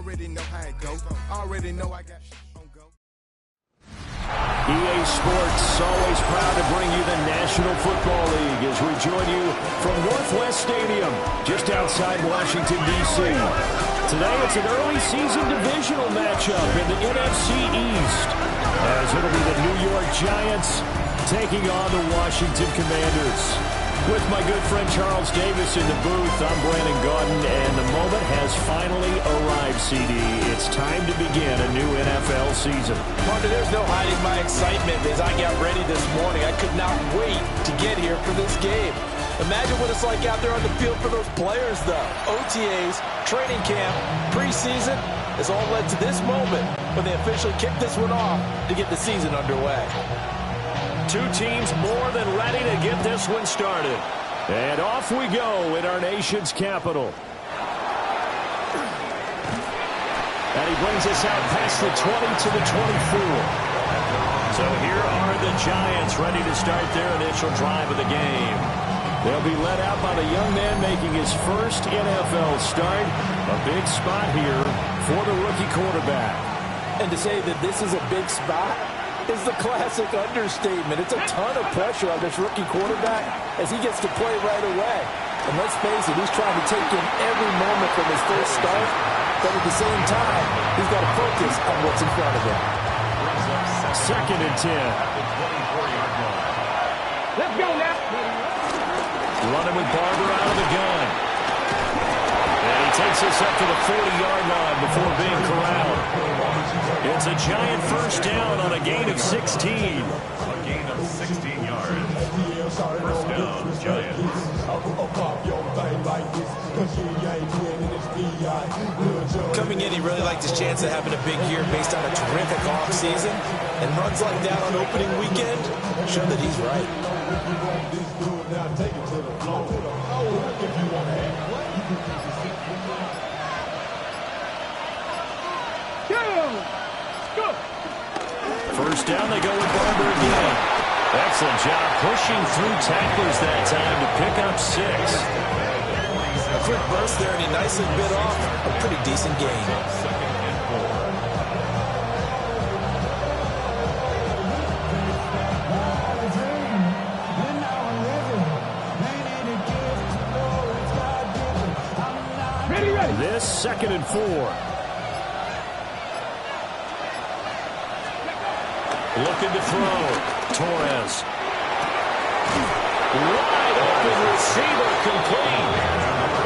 Already know how it goes. Already know I got on go. EA Sports, always proud to bring you the National Football League as we join you from Northwest Stadium, just outside Washington, D.C. Today, it's an early season divisional matchup in the NFC East, as it'll be the New York Giants taking on the Washington Commanders. With my good friend Charles Davis in the booth, I'm Brandon Gaudin, and the moment has finally arrived, CD. It's time to begin a new NFL season. Partner, there's no hiding my excitement as I got ready this morning. I could not wait to get here for this game. Imagine what it's like out there on the field for those players, though. OTAs, training camp, preseason has all led to this moment when they officially kick this one off to get the season underway. Two teams more than ready to get this one started. And off we go in our nation's capital. And he brings us out past the 20 to the 24. So here are the Giants ready to start their initial drive of the game. They'll be led out by the young man making his first NFL start. A big spot here for the rookie quarterback. And to say that this is a big spot is the classic understatement. It's a ton of pressure on this rookie quarterback as he gets to play right away. And let's face it, he's trying to take in every moment from his first start, but at the same time, he's got to focus on what's in front of him. Second and 10. Let's go now. Running with Barber out of the gun. And he takes us up to the 40-yard line before being corralled. It's a Giant first down on a gain of 16. A gain of 16 yards. First down, Giants. Coming in, he really liked his chance of having a big year based on a terrific offseason. And runs like that on opening weekend show that he's right. First down, they go with Barber again. Excellent job pushing through tacklers that time to pick up 6. A quick burst there, and he nicely bit off a pretty decent gain. This second and 4. Looking to throw. Torres. Wide open receiver complete.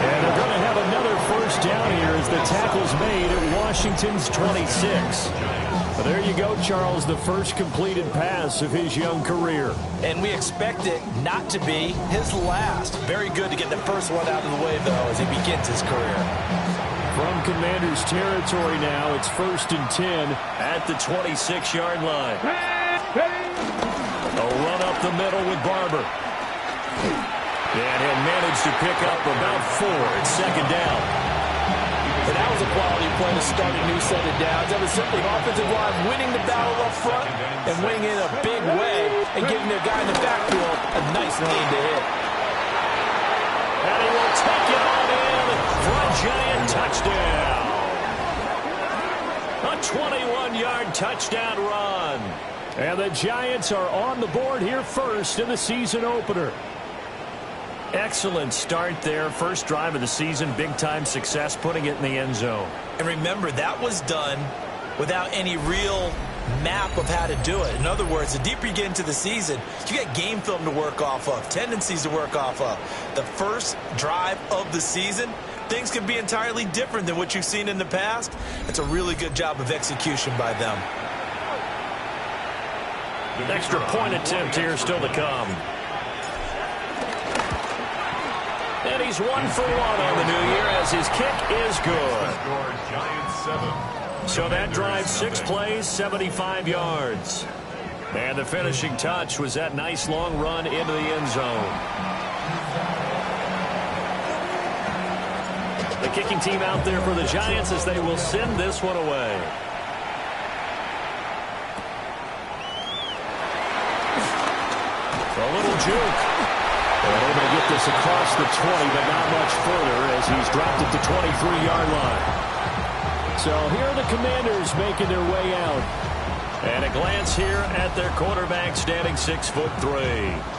And they're going to have another first down here as the tackle's made at Washington's 26. But there you go, Charles, the first completed pass of his young career. And we expect it not to be his last. Very good to get the first one out of the way, though, as he begins his career. From Commanders territory now, it's first and 10 at the 26-yard line. A run up the middle with Barber. And he'll manage to pick up about 4 at second down. And that was a quality play to start a new set of downs. That was simply offensive line winning the battle up front and winning in a big way and giving their guy in the backfield a nice lane to hit. And he will take it on in for a Giant touchdown. A 21-yard touchdown run. And the Giants are on the board here first in the season opener. Excellent start there. First drive of the season. Big-time success putting it in the end zone. And remember, that was done without any real map of how to do it. In other words, the deeper you get into the season, you got game film to work off of, tendencies to work off of. The first drive of the season, things can be entirely different than what you've seen in the past. It's a really good job of execution by them. Extra point attempt here still to come. And he's 1 for 1 on the new year as his kick is good. So that drive, 6 plays, 75 yards. And the finishing touch was that nice long run into the end zone. The kicking team out there for the Giants as they will send this one away. A little juke. And able to get this across the 20, but not much further as he's dropped at the 23-yard line. So here are the Commanders making their way out. And a glance here at their quarterback, standing 6'3".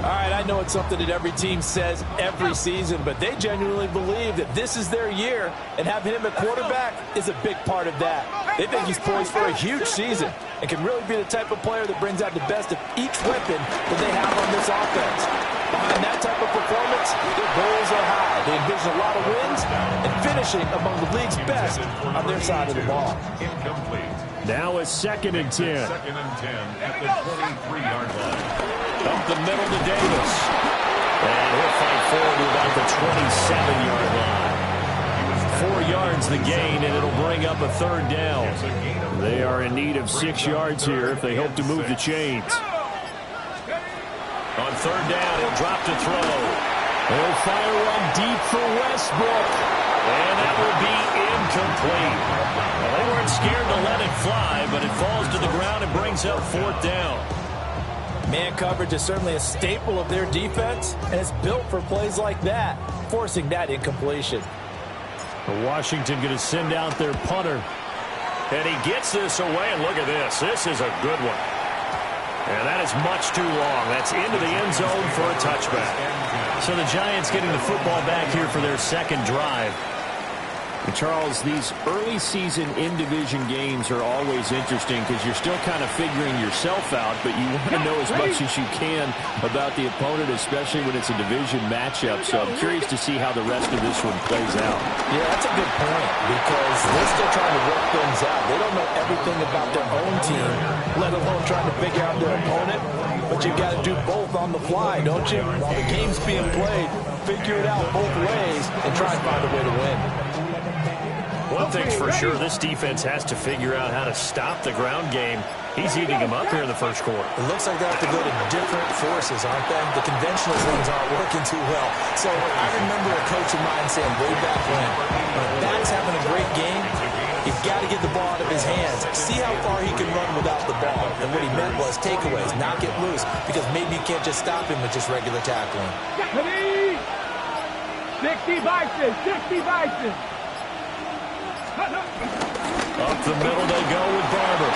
All right, I know it's something that every team says every season, but they genuinely believe that this is their year, and having him at quarterback is a big part of that. They think he's poised for a huge season and can really be the type of player that brings out the best of each weapon that they have on this offense. Behind that type of performance, their goals are high. They envision a lot of wins and finishing among the league's best on their side of the ball. Incomplete. Now a 2nd and 10. Second and 10 at the 23-yard line. Up the middle to Davis. And he'll fight forward to about the 27-yard line. 4 yards the gain, and it'll bring up a 3rd down. They are in need of 6 yards here if they hope to move the chains. On 3rd down, he'll drop to throw. They'll fire one deep for Westbrook. And that will be incomplete. Well, they weren't scared to let it fly, but it falls to the ground and brings up 4th down. Man coverage is certainly a staple of their defense, and it's built for plays like that, forcing that incompletion. Washington going to send out their punter. And he gets this away, and look at this. This is a good one. And that is much too long. That's into the end zone for a touchback. So the Giants getting the football back here for their 2nd drive. And Charles, these early season in-division games are always interesting because you're still kind of figuring yourself out, but you want to know as much as you can about the opponent, especially when it's a division matchup. So I'm curious to see how the rest of this one plays out. Yeah, that's a good point because they're still trying to work things out. They don't know everything about their own team, let alone trying to figure out their opponent. But you've got to do both on the fly, don't you? While the game's being played, figure it out both ways and try and find a way to win. One thing's for sure, this defense has to figure out how to stop the ground game. He's eating them up here in the 1st quarter. It looks like they have to go to different forces, aren't they? The conventional things aren't working too well. So I remember a coach of mine saying way back when a back's having a great game, you've got to get the ball out of his hands. See how far he can run without the ball. And what he meant was takeaways, not get loose, because maybe you can't just stop him with just regular tackling. 60 vices, 60 vices. Up the middle they go with Barber.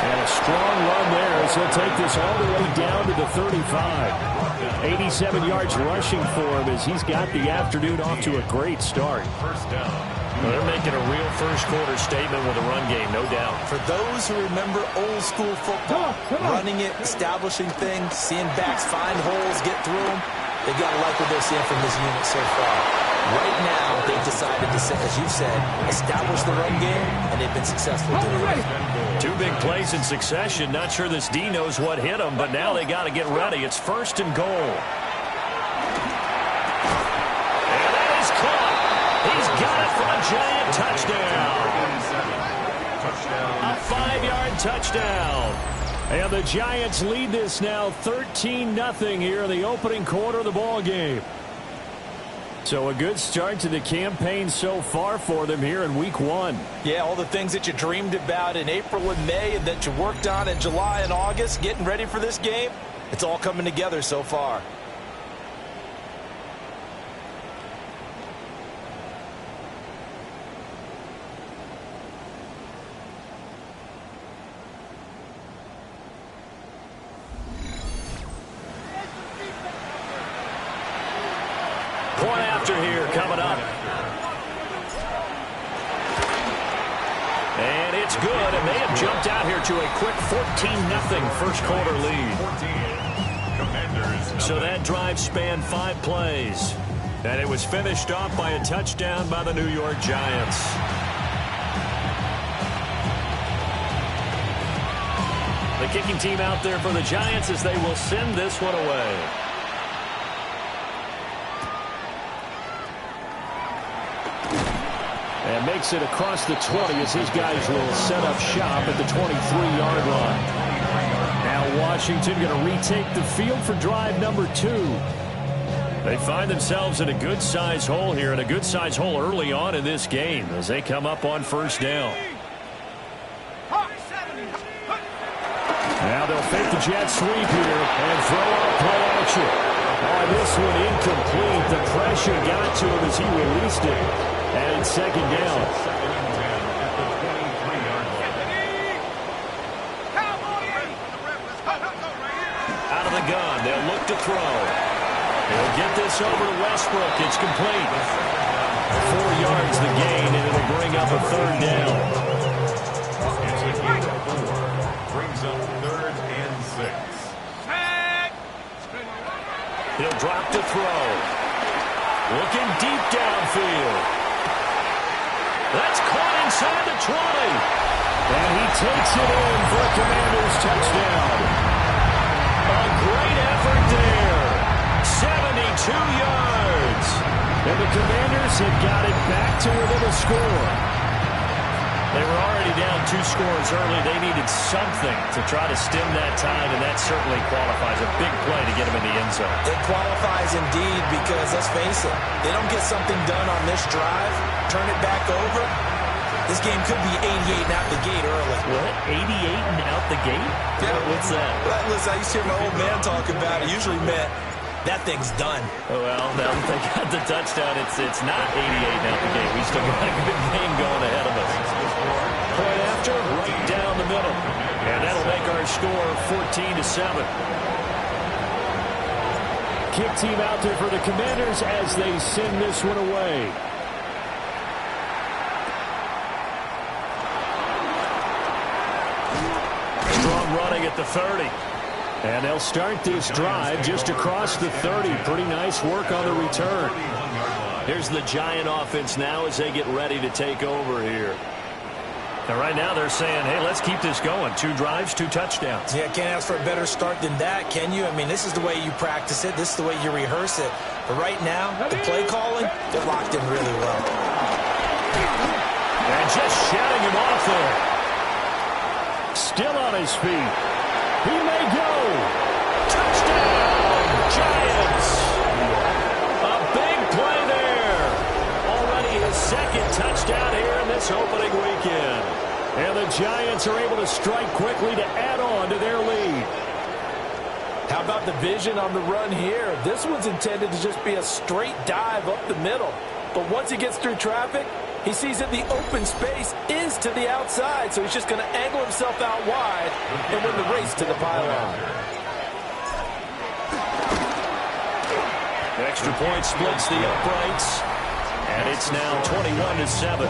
And a strong run there as he'll take this all the way down to the 35. 87 yards rushing for him as he's got the afternoon off to a great start. 1st down. Well, they're making a real 1st quarter statement with a run game, no doubt. For those who remember old school football, running it, establishing things, seeing backs find holes, get through them, they got to like what they're seeing from this unit so far. Right now, they've decided to, as you said, establish the run game, and they've been successful doing it. 2 big plays in succession. Not sure this D knows what hit him, but now they got to get ready. It's 1st and goal. And that is caught. He's got it for a giant touchdown. A 5-yard touchdown. And the Giants lead this now 13-0 here in the opening quarter of the ball game. So a good start to the campaign so far for them here in week 1. Yeah, all the things that you dreamed about in April and May and that you worked on in July and August, getting ready for this game, it's all coming together so far. Point after here coming up. And it's good, and they have jumped out here to a quick 14-0 1st quarter lead. 14. Commanders. So that drive spanned 5 plays. And it was finished off by a touchdown by the New York Giants. The kicking team out there for the Giants as they will send this one away. And makes it across the 20 as his guys will set up shop at the 23-yard line. Now Washington going to retake the field for drive number 2. They find themselves in a good-sized hole here, and a good-sized hole early on in this game as they come up on 1st down. Now they'll fake the jet sweep here and throw out play action. Oh, this one incomplete. The pressure got to him as he released it. And it's second down. Out of the gun, they'll look to throw. They'll get this over to Westbrook. It's complete. 4 yards the gain, and it'll bring up a third down. It's a gain of 4. Brings up 3rd and 6. He'll drop to throw. Looking deep downfield. That's caught inside the 20. And he takes it in for a Commanders touchdown. A great effort there. 72 yards. And the Commanders have got it back to within a score. They were already down 2 scores early. They needed something to try to stem that tide, and that certainly qualifies. A big play to get them in the end zone. It qualifies indeed because, let's face it, they don't get something done on this drive, turn it back over, this game could be 88 and out the gate early. What? 88 and out the gate? Yeah. What's that? Well, listen, I used to hear my old man talk about it. Usually meant that thing's done. Well, now that they got the touchdown, it's not 88 and out the gate. We still got a good game going ahead of us. Point after, Right down the middle. And that'll make our score 14-7. kick team out there for the Commanders as they send this one away. Strong running at the 30. And they'll start this drive just across the 30. Pretty nice work on the return. Here's the Giant offense now as they get ready to take over here. And right now they're saying, hey, let's keep this going. 2 drives, 2 touchdowns. Yeah, can't ask for a better start than that, can you? I mean, this is the way you practice it. This is the way you rehearse it. But right now, the play calling, they're locked in really well. And just shutting him off there. Still on his feet. He may go. Touchdown, Giants. A big play there. Already his 2nd touchdown here in this opening weekend. And the Giants are able to strike quickly to add on to their lead. How about the vision on the run here? This one's intended to just be a straight dive up the middle. But once he gets through traffic, he sees that the open space is to the outside, so he's just going to angle himself out wide and win the race to the pylon. Extra point splits the uprights, and it's now 21-7.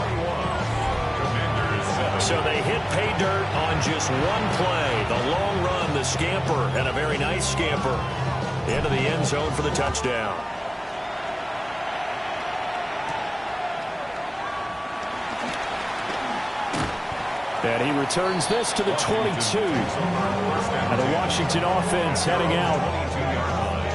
So they hit pay dirt on just one play. The long run, the scamper, and a very nice scamper into the end zone for the touchdown. And he returns this to the 22. And the Washington offense heading out.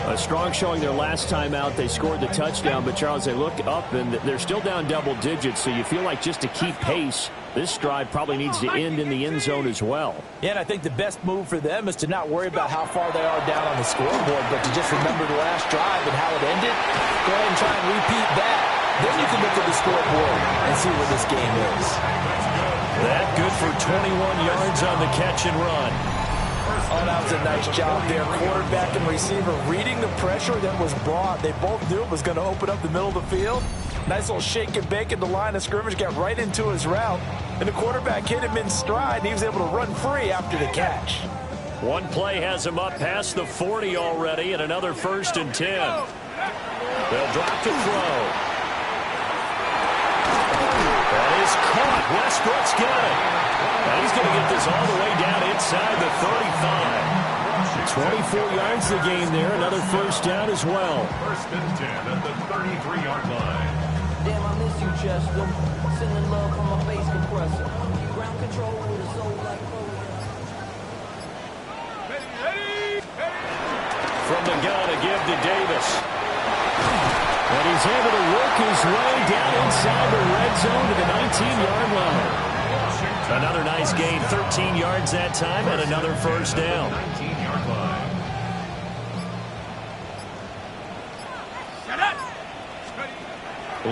A strong showing their last time out. They scored the touchdown, but Charles, they look up and they're still down double digits, so you feel like just to keep pace, this drive probably needs to end in the end zone as well. Yeah, and I think the best move for them is to not worry about how far they are down on the scoreboard, but to just remember the last drive and how it ended. Go ahead and try and repeat that. Then you can look at the scoreboard and see where this game is. That good for 21 yards on the catch and run. Oh, that was a nice job there. Quarterback and receiver reading the pressure that was brought. They both knew it was going to open up the middle of the field. Nice little shake and bake at the line of scrimmage, got right into his route. And the quarterback hit him in stride, and he was able to run free after the catch. One play has him up past the 40 already, and another 1st and 10. They'll drop to throw. That is caught. Westbrook's got it. And he's going to get this all the way down inside the 35. 24 yards the gain there. Another 1st down as well. 1st and 10 at the 33-yard line. Damn, I miss you, Chester. Sending love from my bass compressor. Ground control with a soul like From the gun, a give to Davis. And he's able to work his way down inside the red zone to the 19-yard line. Another nice gain, 13 yards that time, and another 1st down. 19-yard line.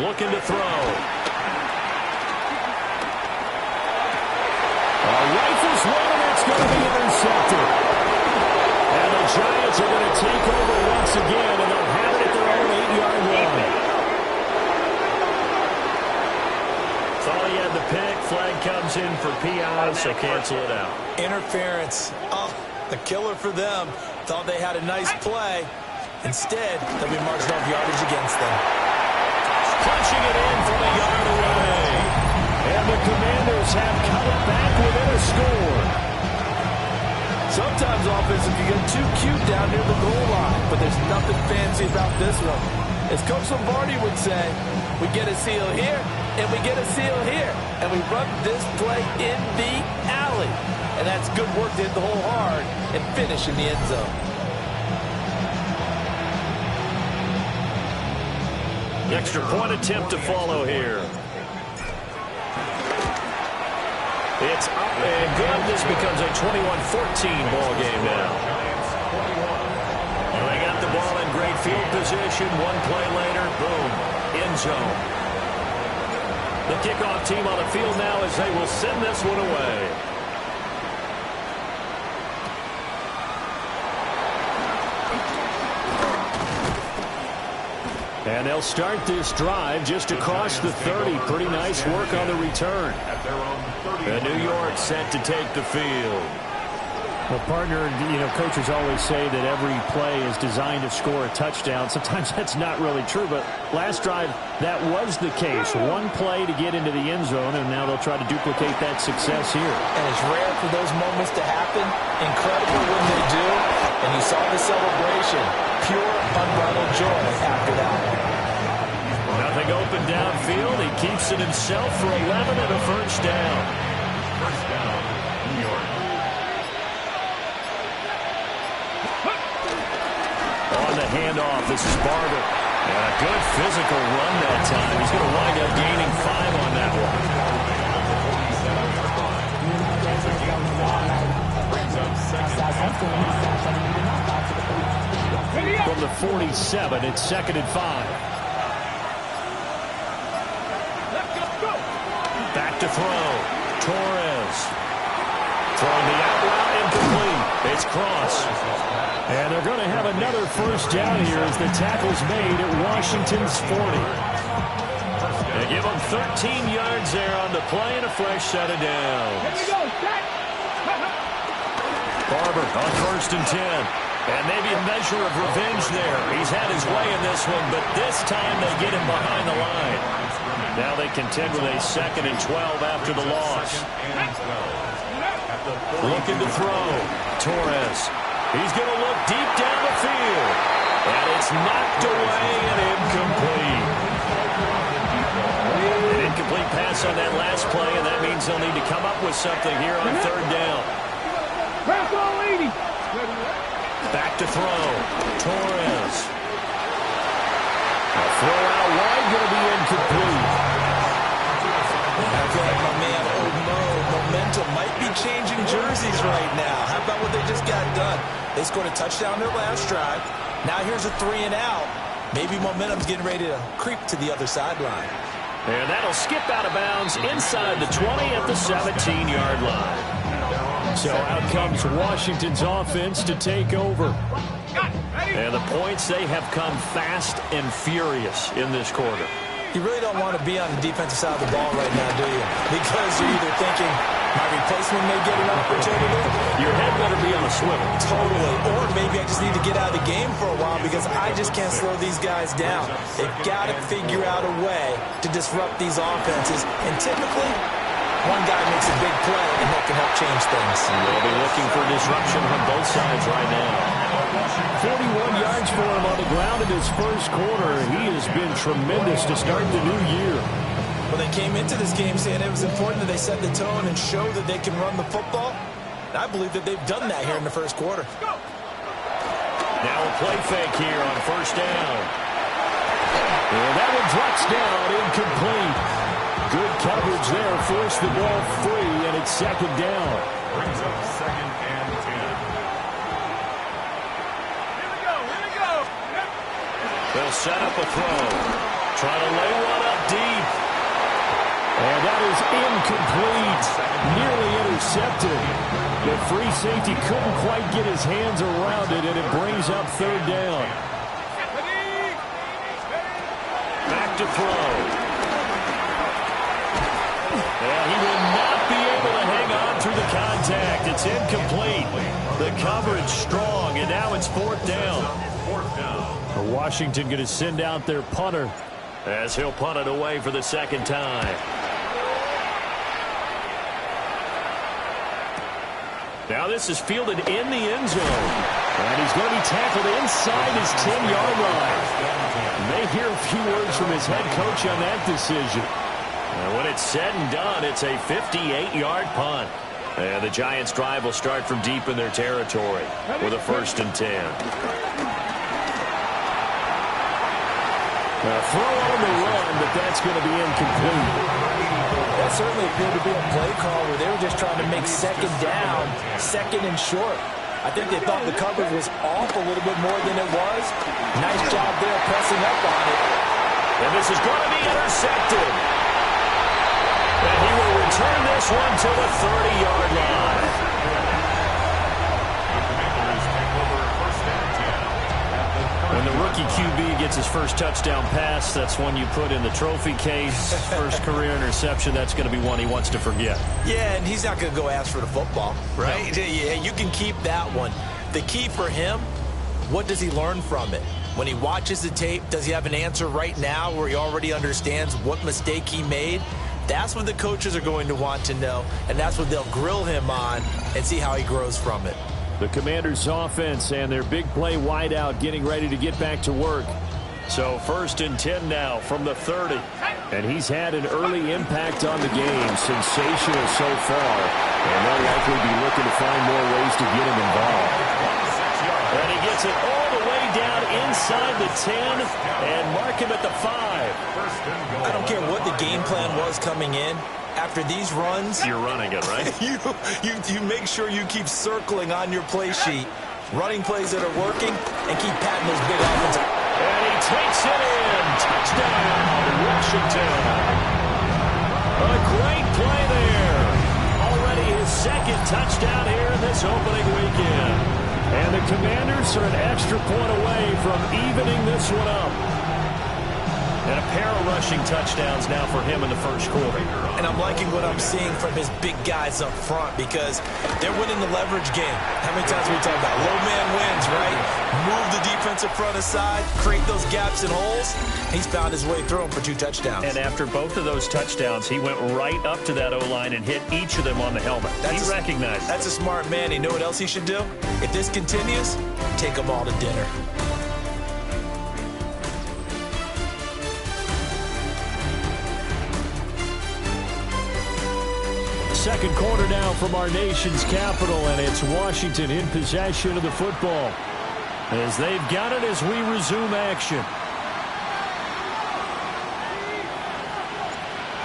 Looking to throw. Rifles one, and it's going to be intercepted. And the Giants are going to take over once again, and they'll have it at their own 8-yard line. had the pick. Flag comes in for PI, so cancel it out. Interference. Oh, a killer for them. Thought they had a nice play. Instead, they'll be marching off yardage against them. Punching it in from a yard away. And the Commanders have cut it back within a score. Sometimes offense, if you get too cute down near the goal line, but there's nothing fancy about this one. As Coach Lombardi would say, we get a seal here, and we get a seal here, and we run this play in the alley. And that's good work to hit the hole hard and finish in the end zone. Extra point attempt to follow here. It's up and good. This becomes a 21-14 ball game now. And they got the ball in great field position. One play later, boom, end zone. The kickoff team on the field now as they will send this one away. And they'll start this drive just across the 30. Pretty nice work on the return. And New York set to take the field. Well, partner, coaches always say that every play is designed to score a touchdown. Sometimes that's not really true, but last drive, that was the case. One play to get into the end zone, and now they'll try to duplicate that success here. And it's rare for those moments to happen. Incredible when they do. And you saw the celebration. Pure, unbridled joy after that. Nothing open downfield. He keeps it himself for 11 and a first down. First down, New York. On the handoff, this is Barber. And a good physical run that time. He's going to wind up gaining 5 on that one. From the 47, it's 2nd and 5. Back to throw. Torres. Throwing the out route incomplete. It's Cross. And they're going to have another first down here as the tackle's made at Washington's 40. They give them 13 yards there on the play and a fresh set of downs. Barber on 1st and 10. And maybe a measure of revenge there. He's had his way in this one, but this time they get him behind the line. Now they contend with a 2nd and 12 after the loss. Looking to throw. Torres. He's going to look deep down the field. And it's knocked away and incomplete. An incomplete pass on that last play, and that means they'll need to come up with something here on 3rd down. Back to throw. Torres. A throw out wide, going to be incomplete. I feel like my man, Old Mo, momentum might be changing jerseys right now. How about what they just got done? They scored a touchdown their last drive. Now here's a 3 and out. Maybe momentum's getting ready to creep to the other sideline. And that'll skip out of bounds inside the 20 at the 17-yard line. So out comes Washington's offense to take over. And the points, they have come fast and furious in this quarter. You really don't want to be on the defensive side of the ball right now, do you? Because you're either thinking, my replacement may get an opportunity. Your head better be on a swivel. Totally. Or maybe I just need to get out of the game for a while because I just can't slow these guys down. They've got to figure out a way to disrupt these offenses. And typically, one guy makes a big play, and that can help change things. They'll be looking for disruption from both sides right now. 41 yards for him on the ground in his first quarter. He has been tremendous to start the new year. Well, they came into this game saying it was important that they set the tone and show that they can run the football. And I believe that they've done that here in the first quarter. Now a play fake here on 1st down. And that one drops down, incomplete. Good coverage there, forced the ball free, and it's 2nd down. Brings up 2nd and 10. They'll set up a throw. Trying to lay one up deep. And that is incomplete. Nearly intercepted. The free safety couldn't quite get his hands around it, and it brings up 3rd down. Back to throw. And he will not be able to hang on through the contact. It's incomplete. The coverage strong, and now it's fourth down. Washington going to send out their punter as he'll punt it away for the second time. Now this is fielded in the end zone. And he's going to be tackled inside his 10-yard line. You may hear a few words from his head coach on that decision. And when it's said and done, it's a 58-yard punt. And the Giants' drive will start from deep in their territory with a 1st and 10. A throw on the run, but that's going to be incomplete. That certainly appeared to be a play call where they were just trying to make second down, second and short. I think they thought the coverage was off a little bit more than it was. Nice job there pressing up on it. And this is going to be intercepted. And he will return this one to the 30-yard line. When the rookie QB gets his first touchdown pass, that's one you put in the trophy case. First career interception, that's going to be one he wants to forget. Yeah, and he's not going to go ask for the football, right? No. Yeah, you can keep that one. The key for him, what does he learn from it? When he watches the tape, does he have an answer right now where he already understands what mistake he made? That's what the coaches are going to want to know, and that's what they'll grill him on and see how he grows from it. The Commanders' offense and their big play wideout getting ready to get back to work. So 1st and 10 now from the 30. And he's had an early impact on the game. Sensational so far. And they'll likely be looking to find more ways to get him involved. And he gets it all the way down inside the 10 and mark him at the 5. I don't care what the game plan was coming in. After these runs, you're running it, right? you make sure you keep circling on your play sheet, running plays that are working, and keep patting those big offensive. And he takes it in. Touchdown, Washington. A great play there. Already his 2nd touchdown here in this opening weekend. And the Commanders are an extra point away from evening this one up. And a pair of rushing touchdowns now for him in the first quarter. And I'm liking what I'm seeing from his big guys up front because they're winning the leverage game. How many times have we talked about low man wins, right? Move the defensive front aside, create those gaps and holes. He's found his way through them for 2 touchdowns. And after both of those touchdowns, he went right up to that O-line and hit each of them on the helmet. He recognized it. That's a smart man. You know what else he should do? If this continues, take them all to dinner. Second quarter now from our nation's capital, and it's Washington in possession of the football as they've got it as we resume action.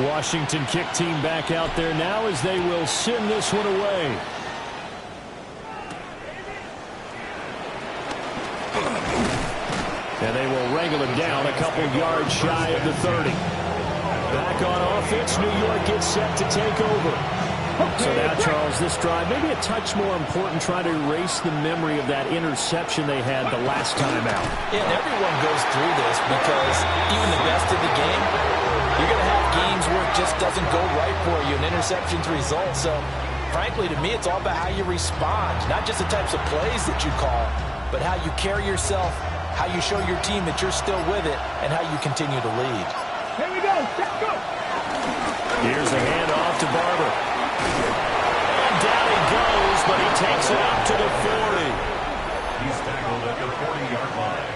Washington kick team back out there now as they will send this one away. And they will wrangle him down a couple yards shy of the 30. Back on offense, New York gets set to take over. So now, Charles, this drive, maybe a touch more important, trying to erase the memory of that interception they had the last time out. Yeah, and everyone goes through this because even the best of the game, you're going to have games where it just doesn't go right for you, and interceptions result. So, frankly, to me, it's all about how you respond, not just the types of plays that you call, but how you carry yourself, how you show your team that you're still with it, and how you continue to lead. Here we go. Let's go. Here's a handoff to Barber. And down he goes, but he takes it up to the 40. He's tackled at the 40-yard line.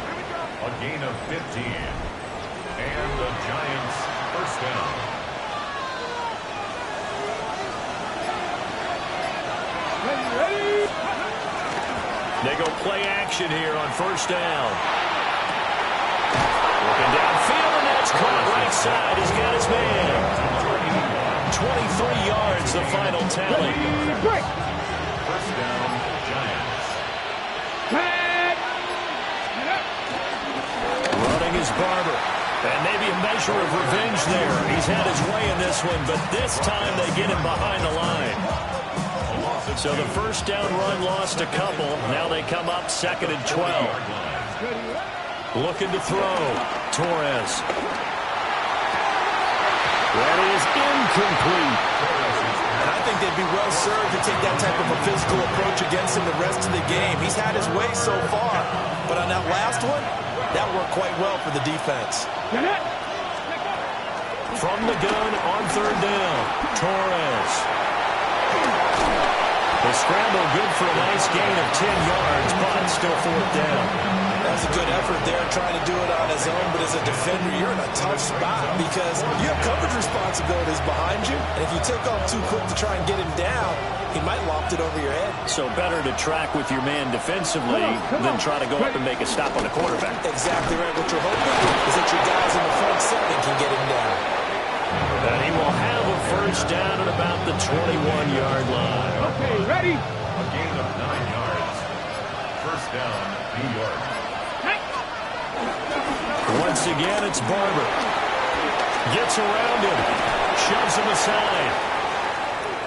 A gain of 15. And the Giants first down. Ready. They go play action here on first down. Looking downfield, and that's caught right side. He's got his man. 23 yards, the final tally. First down, Giants. Running is Barber. And maybe a measure of revenge there. He's had his way in this one, but this time they get him behind the line. So the first down run lost a couple. Now they come up 2nd and 12. Looking to throw. Torres. That is incomplete. And I think they'd be well served to take that type of a physical approach against him the rest of the game. He's had his way so far, but on that last one, that worked quite well for the defense. From the gun on third down, Torres. The scramble good for a nice gain of 10 yards, but still fourth down. That was a good effort there, trying to do it on his own, but as a defender, you're in a tough spot because you have coverage responsibilities behind you, and if you take off too quick to try and get him down, he might loft it over your head. So better to track with your man defensively than try to go up and make a stop on the quarterback. Exactly right. What you're hoping is that your guys in the front seven can get him down. And he will have a first down at about the 21-yard line. Okay, ready? A gain of 9 yards. First down, New York. Once again, it's Barber. Gets around him. Shoves him aside.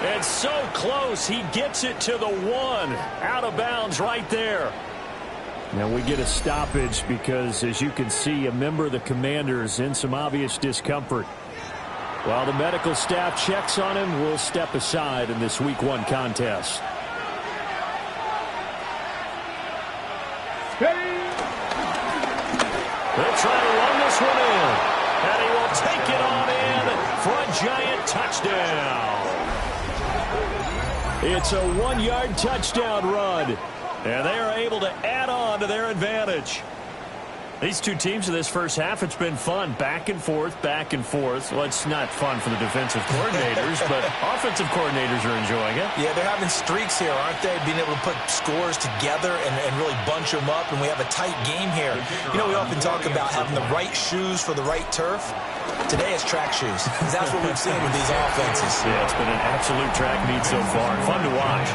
And so close, he gets it to the 1. Out of bounds right there. Now we get a stoppage because, as you can see, a member of the Commanders in some obvious discomfort. While the medical staff checks on him, we'll step aside in this Week 1 contest. They'll try to run this one in. And he will take it on in for a giant touchdown. It's a 1-yard touchdown run. And they are able to add on to their advantage. These two teams in this first half, it's been fun. Back and forth, back and forth. Well, it's not fun for the defensive coordinators, but offensive coordinators are enjoying it. Yeah, they're having streaks here, aren't they? Being able to put scores together and really bunch them up, and we have a tight game here. You know, we often talk about having the right shoes for the right turf. Today it's track shoes. That's what we've seen with these offenses. Yeah, it's been an absolute track meet so far. Fun to watch.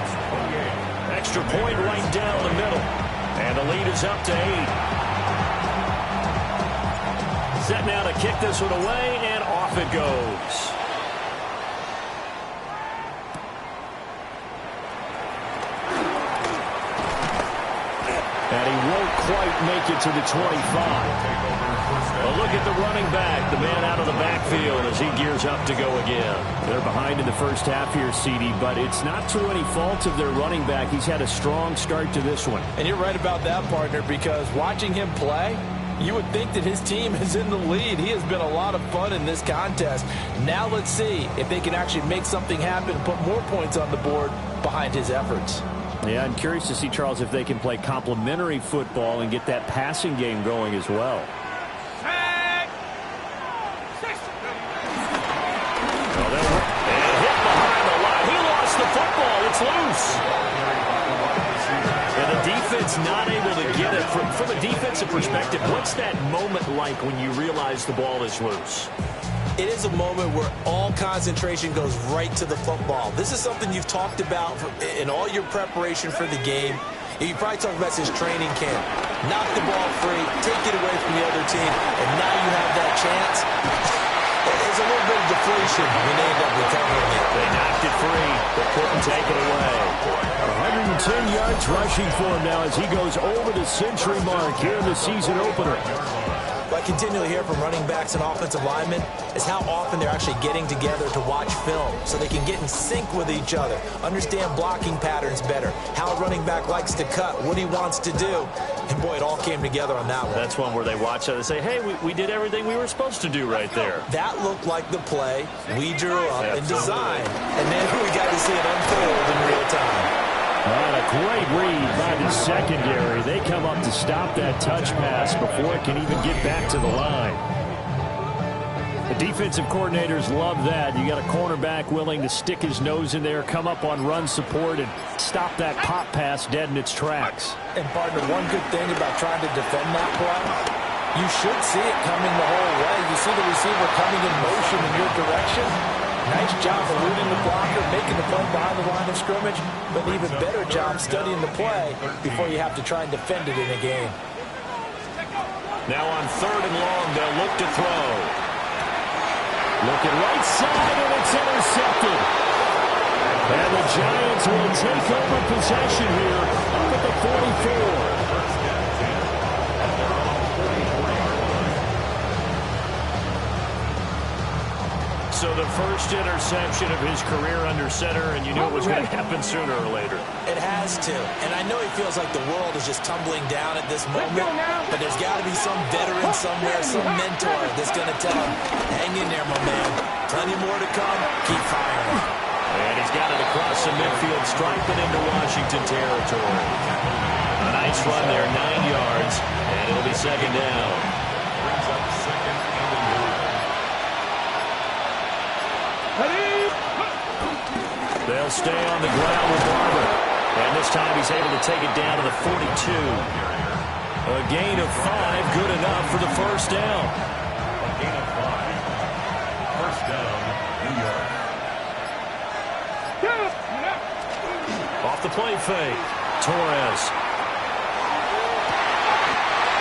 Extra point right down the middle. And the lead is up to 8. Set now to kick this one away, and off it goes. And he won't quite make it to the 25. Well, look at the running back, the man out of the backfield as he gears up to go again. They're behind in the first half here, CD, but it's not through any fault of their running back. He's had a strong start to this one. And you're right about that, partner, because watching him play, you would think that his team is in the lead. He has been a lot of fun in this contest. Now let's see if they can actually make something happen, put more points on the board behind his efforts. Yeah, I'm curious to see, Charles, if they can play complementary football and get that passing game going as well. It's loose. And the defense not able to get it. From a defensive perspective, what's that moment like when you realize the ball is loose? It is a moment where all concentration goes right to the football. This is something you've talked about in all your preparation for the game. You probably talked about this training camp. Knock the ball free, take it away from the other team, and now you have that chance. There's a little bit of deflation when they end up recovering it. They knocked it free, but couldn't take it away. 110 yards rushing for him now as he goes over the century mark here in the season opener. What I continually hear from running backs and offensive linemen is how often they're actually getting together to watch film so they can get in sync with each other, understand blocking patterns better, how a running back likes to cut, what he wants to do. And, boy, it all came together on that one. That's one where they watch it and say, hey, we did everything we were supposed to do right there. That looked like the play we drew up and designed. And then we got to see it unfold in real time. And a great read by the secondary. They come up to stop that touch pass before it can even get back to the line. The defensive coordinators love that. You got a cornerback willing to stick his nose in there, come up on run support, and stop that pop pass dead in its tracks. And, partner, one good thing about trying to defend that play, you should see it coming the whole way. You see the receiver coming in motion in your direction. Nice job eluding the blocker, making the play behind the line of scrimmage, but an even better job studying the play before you have to try and defend it in a game. Now on 3rd and long, they'll look to throw. Looking right side, and it's intercepted. And the Giants will take over possession here up at the 44. So the first interception of his career under center, and you knew it was going to happen sooner or later. It has to. And I know he feels like the world is just tumbling down at this moment, but there's got to be some veteran somewhere, some mentor that's going to tell him, hang in there, my man. Plenty more to come. Keep firing. And he's got it across the midfield stripe and into Washington territory. A nice run there, 9 yards, and it'll be second down. Brings up second and a goal. They'll stay on the ground with Barber. And this time he's able to take it down to the 42. A gain of 5, good enough for the first down. A gain of 5. First down, New York. Off the play fake. Torres.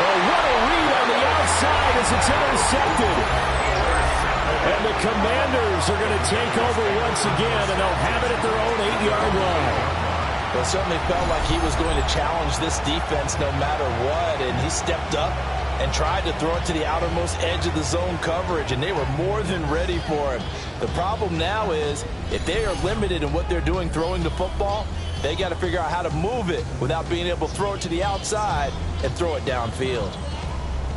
Oh, what a read on the outside as it's intercepted. And the Commanders are going to take over once again, and they'll have it at their own 8-yard line. Well, it certainly felt like he was going to challenge this defense no matter what, and he stepped up and tried to throw it to the outermost edge of the zone coverage, and they were more than ready for him. The problem now is, if they are limited in what they're doing throwing the football, they got to figure out how to move it without being able to throw it to the outside and throw it downfield.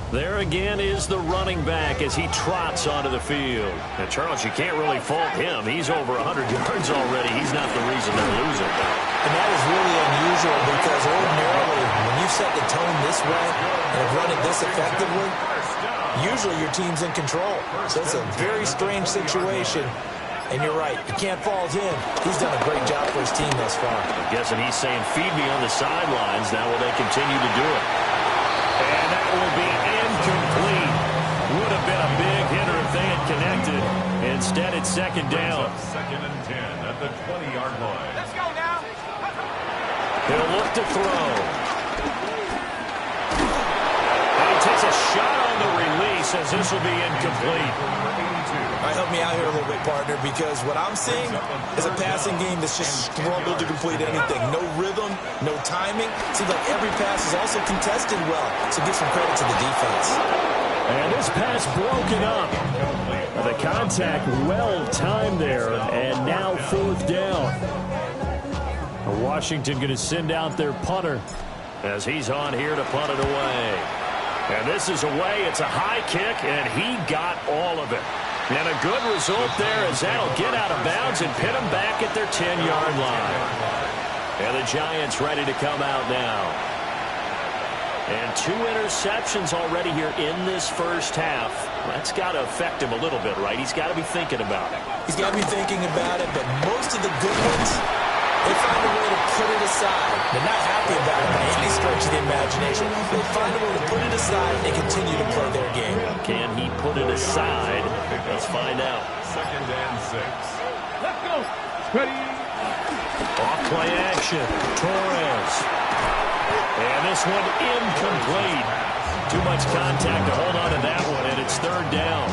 There again is the running back as he trots onto the field. And, Charles, you can't really fault him. He's over 100 yards already. He's not the reason they're losing. And that is really unusual because ordinarily, when you set the tone this way and have run it this effectively, usually your team's in control. So it's a very strange situation. And you're right, you can't fault him. He's done a great job for his team thus far. I'm guessing he's saying, feed me on the sidelines. Now will they continue to do it? And that will be incomplete. Would have been a big hitter if they had connected. Instead, it's second down. Second and 10 at the 20-yard line. Let's go now. He'll look to throw. And he takes a shot on the release as this will be incomplete. All right, help me out here a little bit, partner, because what I'm seeing is a passing game that's just struggled to complete anything. No rhythm, no timing. Seems like every pass is also contested well, so give some credit to the defense. And this pass broken up. The contact well timed there, and now fourth down. Washington going to send out their punter as he's on here to punt it away. And this is away. It's a high kick, and he got all of it. And a good result there as that'll get out of bounds and pin them back at their 10-yard line. And the Giants ready to come out now. And 2 interceptions already here in this first half. That's got to affect him a little bit, right? He's got to be thinking about it. He's got to be thinking about it, but most of the good ones, they find a way to put it aside. They're not happy about it by any stretch of the imagination. They find a way to put it aside and continue to play their game. Can he put it aside? Let's find out. Second and 6. Let's go. Ready. Off play action. Torres. And this one incomplete. Too much contact to hold on to that one, and it's third down.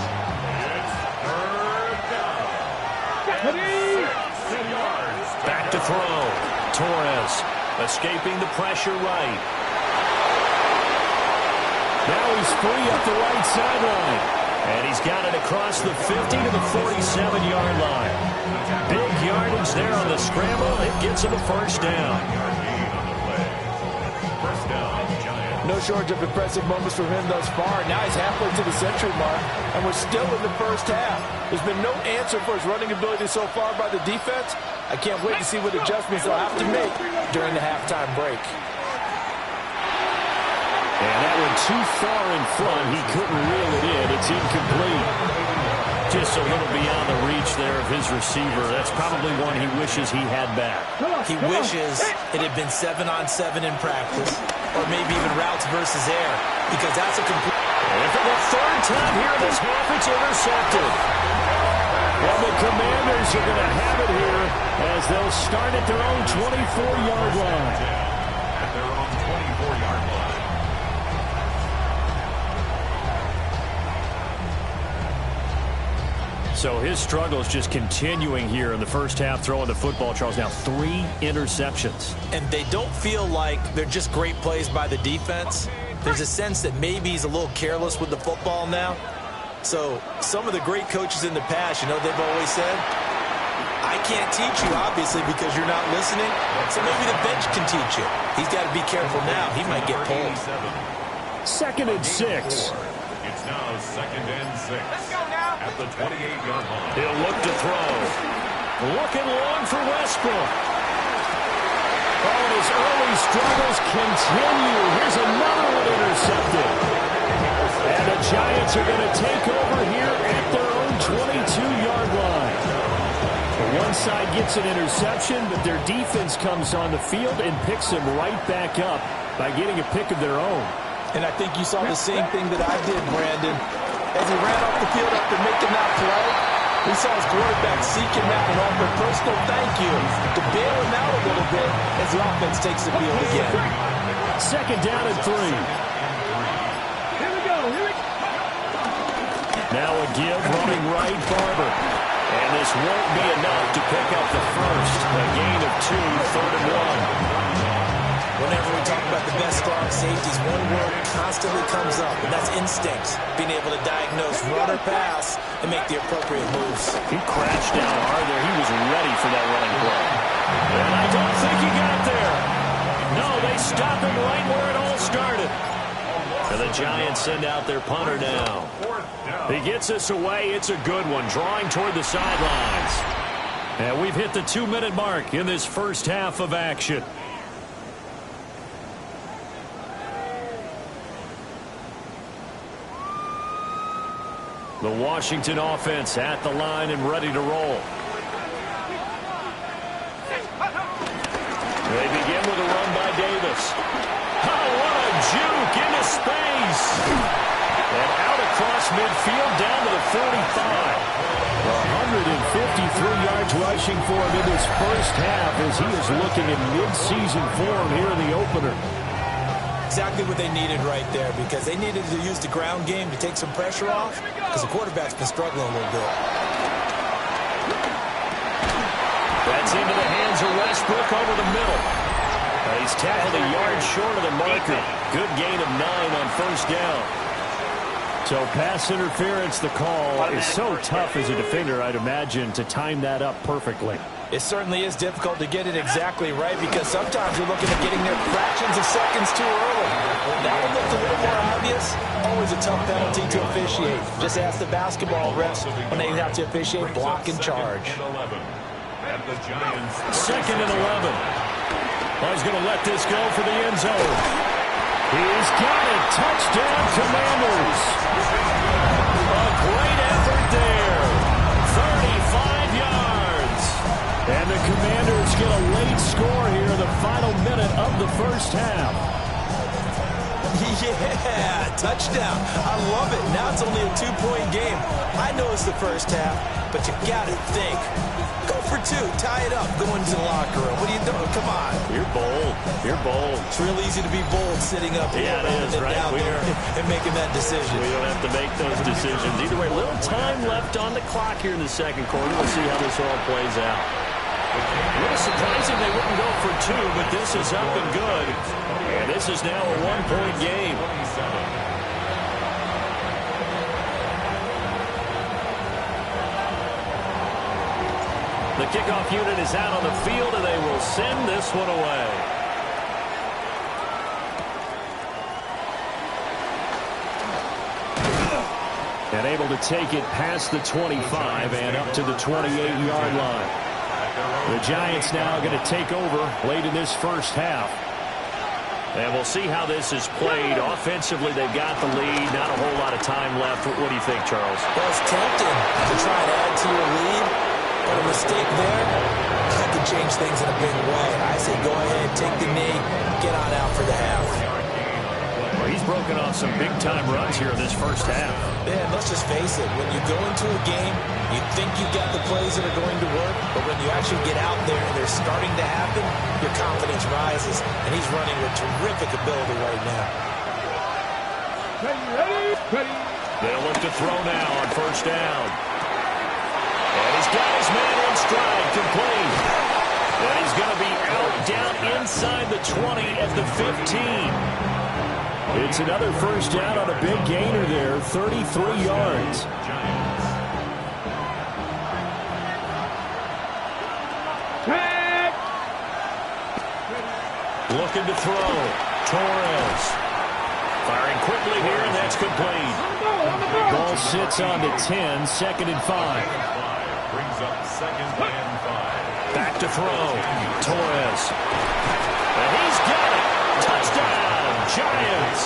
Ready. Back to throw. Torres escaping the pressure right. Now he's free up the right sideline. And he's got it across the 50 to the 47-yard line. Big yardage there on the scramble. It gets him a first down. No shortage of impressive moments from him thus far. Now he's halfway to the century mark, and we're still in the first half. There's been no answer for his running ability so far by the defense. I can't wait to see what adjustments they'll have to make during the halftime break. And that one too far in front. He couldn't reel it in. It's incomplete. Just a little beyond the reach there of his receiver. That's probably one he wishes he had back. He wishes it had been 7-on-7 in practice, or maybe even routes versus air, because that's a complete... And for the third time here in this half, it's intercepted. And the Commanders are going to have it here as they'll start at their own 24-yard line. At their own 24-yard line. So his struggle is just continuing here in the first half, throwing the football. Charles, now 3 interceptions. And they don't feel like they're just great plays by the defense. There's a sense that maybe he's a little careless with the football now. So some of the great coaches in the past, you know, they've always said, I can't teach you, obviously, because you're not listening. So maybe the bench can teach you. He's got to be careful now. He might get pulled. 2nd and 6. It's now 2nd and 6. Let's go now. At the 28-yard line. He'll look to throw. Looking long for Westbrook. Oh, and his early struggles continue. Here's another one intercepted. And the Giants are going to take over here at their own 22-yard line. One side gets an interception, but their defense comes on the field and picks them right back up by getting a pick of their own. And I think you saw the same thing that I did, Brandon. As he ran off the field after making that play, we saw his quarterback seek him out and offer personal thank you to bail him out a little bit as the offense takes the field again. 2nd down and 3. Here we go. Now a give running right, Barber. And this won't be enough to pick up the first. A gain of 2, 3rd and 1. Whenever we talk about the best strong safeties, one word constantly comes up, and that's instinct. Being able to diagnose run or pass and make the appropriate moves. He crashed down hard there. He was ready for that running play. And I don't think he got there. No, they stop him right where it all started. And the Giants send out their punter now. He gets us away. It's a good one, drawing toward the sidelines. And we've hit the 2-minute mark in this first half of action. The Washington offense at the line and ready to roll. They begin with a run by Davis. Oh, what a juke into space. And out across midfield down to the 45. 153 yards rushing for him in this first half as he is looking in mid-season form here in the opener. Exactly what they needed right there, because they needed to use the ground game to take some pressure off, because the quarterback's been struggling a little bit. That's into the hands of Westbrook over the middle. He's tackled a yard short of the marker. Good gain of 9 on first down. So pass interference, the call is so tough as a defender, I'd imagine, to time that up perfectly. It certainly is difficult to get it exactly right, because sometimes you're looking at getting there fractions of seconds too early. That one looked a little more obvious. Always a tough penalty to officiate. Just ask the basketball refs when they have to officiate block and charge. 2nd and 11. Well, he's going to let this go for the end zone. He's got it. Touchdown, Commanders. A great effort there. 35 yards. And the Commanders get a late score here in the final minute of the first half. Yeah, touchdown. I love it. Now it's only a 2-point game. I know it's the first half, but you got to think. Go for 2. Tie it up. Go into the locker room. What are you doing? Come on. You're bold. You're bold. It's real easy to be bold sitting up here down there and making that decision. We don't have to make those decisions. Either way, a little time left on the clock here in the second quarter. We'll see how this all plays out. A little surprising they wouldn't go for 2, but this is up and good. And this is now a 1-point game. The kickoff unit is out on the field, and they will send this one away. And able to take it past the 25 and up to the 28-yard line. The Giants now going to take over late in this first half. And we'll see how this is played. Offensively, they've got the lead. Not a whole lot of time left. What do you think, Charles? Well, it's tempting to try and add to your lead, but a mistake there, that could change things in a big way. I say go ahead, take the knee, get on out for the half. Well, he's broken off some big-time runs here in this first half. Yeah, let's just face it. When you go into a game, you think you've got the plays that are going to work, but when you actually get out there and they're starting to happen, your confidence rises, and he's running with terrific ability right now. Ready. They'll look to throw now on first down. And he's got his man in stride, complete. And he's going to be out down inside the 20 at the 15. It's another first down on a big gainer there, 33 yards. Looking to throw. Torres. Firing quickly here, and that's complete. Ball sits on the 10, 2nd and 5. Brings up 2nd and 5. Back to throw. Torres. And he's got it. Touchdown, Giants.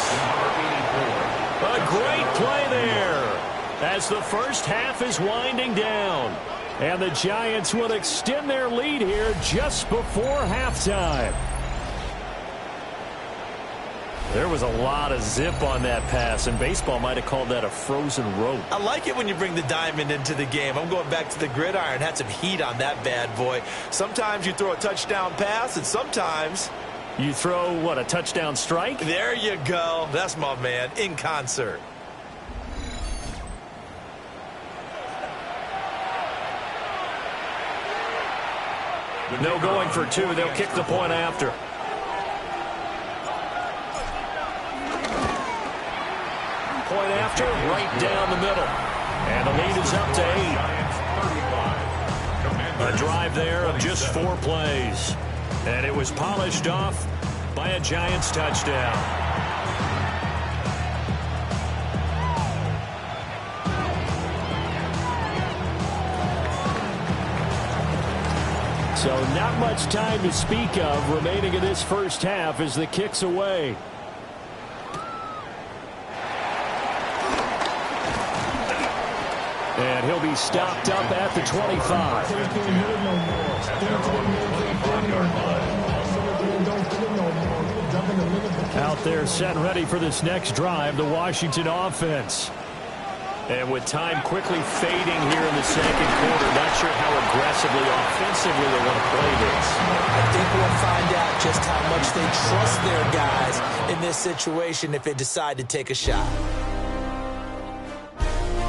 A great play there as the first half is winding down. And the Giants will extend their lead here just before halftime. There was a lot of zip on that pass, and baseball might have called that a frozen rope. I like it when you bring the diamond into the game. I'm going back to the gridiron. Had some heat on that bad boy. Sometimes you throw a touchdown pass, and sometimes you throw, what, a touchdown strike? There you go. That's my man, in concert. No going for two. They'll kick the point after. Point after, right down the middle. And the lead is up to 8. A drive there of just 4 plays. And it was polished off by a Giants touchdown. So not much time to speak of remaining in this first half as the kick's away. And he'll be stopped up at the 25. Out there set and ready for this next drive, the Washington offense. And with time quickly fading here in the second quarter, not sure how aggressively, offensively they want to play this. I think we'll find out just how much they trust their guys in this situation if they decide to take a shot.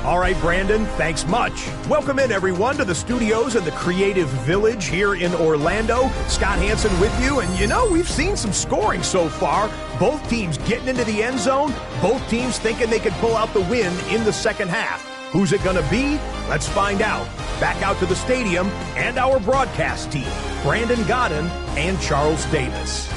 All right, Brandon, thanks much. Welcome in, everyone, to the studios in the Creative Village here in Orlando. Scott Hansen with you, and we've seen some scoring so far. Both teams getting into the end zone, both teams thinking they could pull out the win in the second half. Who's it going to be? Let's find out. Back out to the stadium and our broadcast team, Brandon Godden and Charles Davis.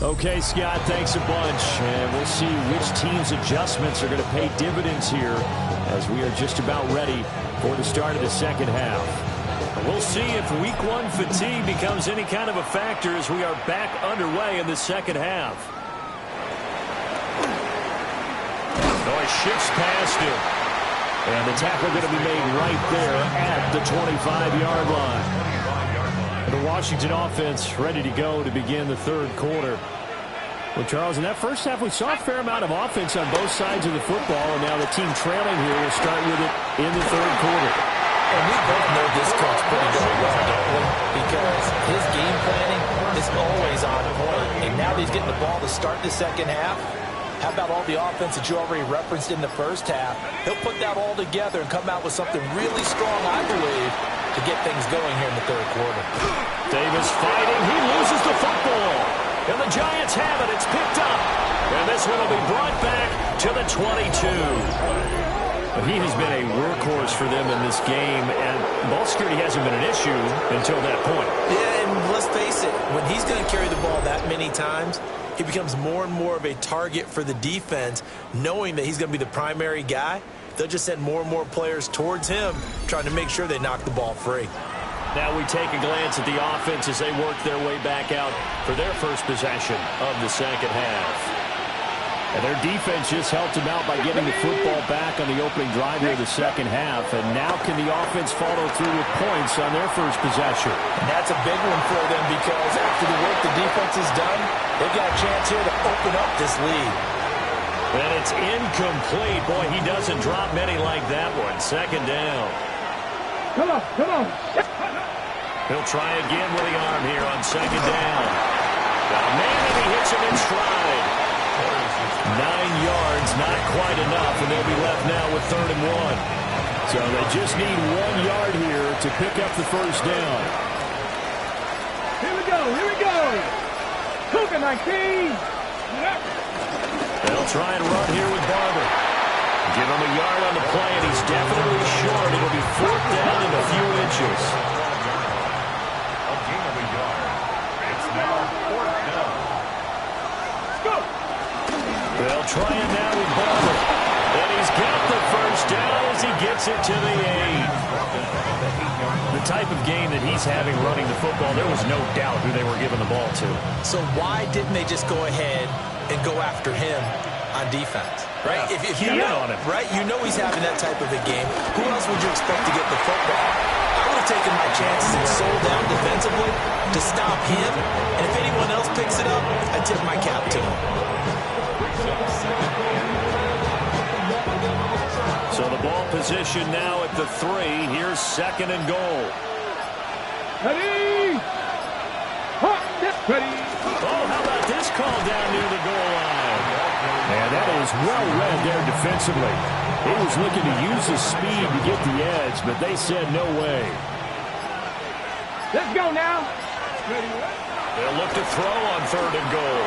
Okay, Scott, thanks a bunch. And we'll see which team's adjustments are going to pay dividends here as we are just about ready for the start of the second half. We'll see if week 1 fatigue becomes any kind of a factor as we are back underway in the second half. Oh, it shifts past him. And the tackle going to be made right there at the 25-yard line. The Washington offense ready to go to begin the third quarter. Well, Charles, in that first half, we saw a fair amount of offense on both sides of the football, and now the team trailing here will start with it in the third quarter. And we both know this coach pretty darn well, don't we? Because his game planning is always on point. And now that he's getting the ball to start the second half, how about all the offense that you already referenced in the first half? He'll put that all together and come out with something really strong, I believe, to get things going here in the third quarter. Davis fighting. He loses the football. And the Giants have it. It's picked up. And this one will be brought back to the 22. He has been a workhorse for them in this game, and ball security hasn't been an issue until that point. Yeah, and let's face it, when he's going to carry the ball that many times, he becomes more and more of a target for the defense, knowing that he's going to be the primary guy. They'll just send more and more players towards him, trying to make sure they knock the ball free. Now we take a glance at the offense as they work their way back out for their first possession of the second half. And their defense just helped them out by getting the football back on the opening drive here of the second half. And now can the offense follow through with points on their first possession? And that's a big one for them because after the work the defense has done, they've got a chance here to open up this lead. And it's incomplete. Boy, he doesn't drop many like that one. Second down. Come on. He'll try again with the arm here on second down. Got a man, and he hits him in stride. 9 yards, not quite enough, and they'll be left now with 3rd and 1. So they just need 1 yard here to pick up the first down. Here we go, here we go. Cougar 19. They'll try and run here with Barber. Give him a yard on the play, and he's definitely short. It'll be 4th down and a few inches. A gain of a yard. It's now 4th down. Go. They'll try it now with Barber. And he's got the first down as he gets it to the 8. The type of game that he's having running the football, there was no doubt who they were giving the ball to. So why didn't they just go ahead and go after him on defense? Right? Yeah, if you know, on him. right? You know he's having that type of a game. Who else would you expect to get the football? I would have taken my chances and sold down defensively to stop him. And if anyone else picks it up, I tip my cap to him. So the ball position now at the 3. Here's 2nd and goal. Ready. Hot. Ready. Oh, how about this call down near the goal line? And that is well read there defensively. He was looking to use his speed to get the edge, but they said no way. Let's go now. Ready. They'll look to throw on 3rd and goal.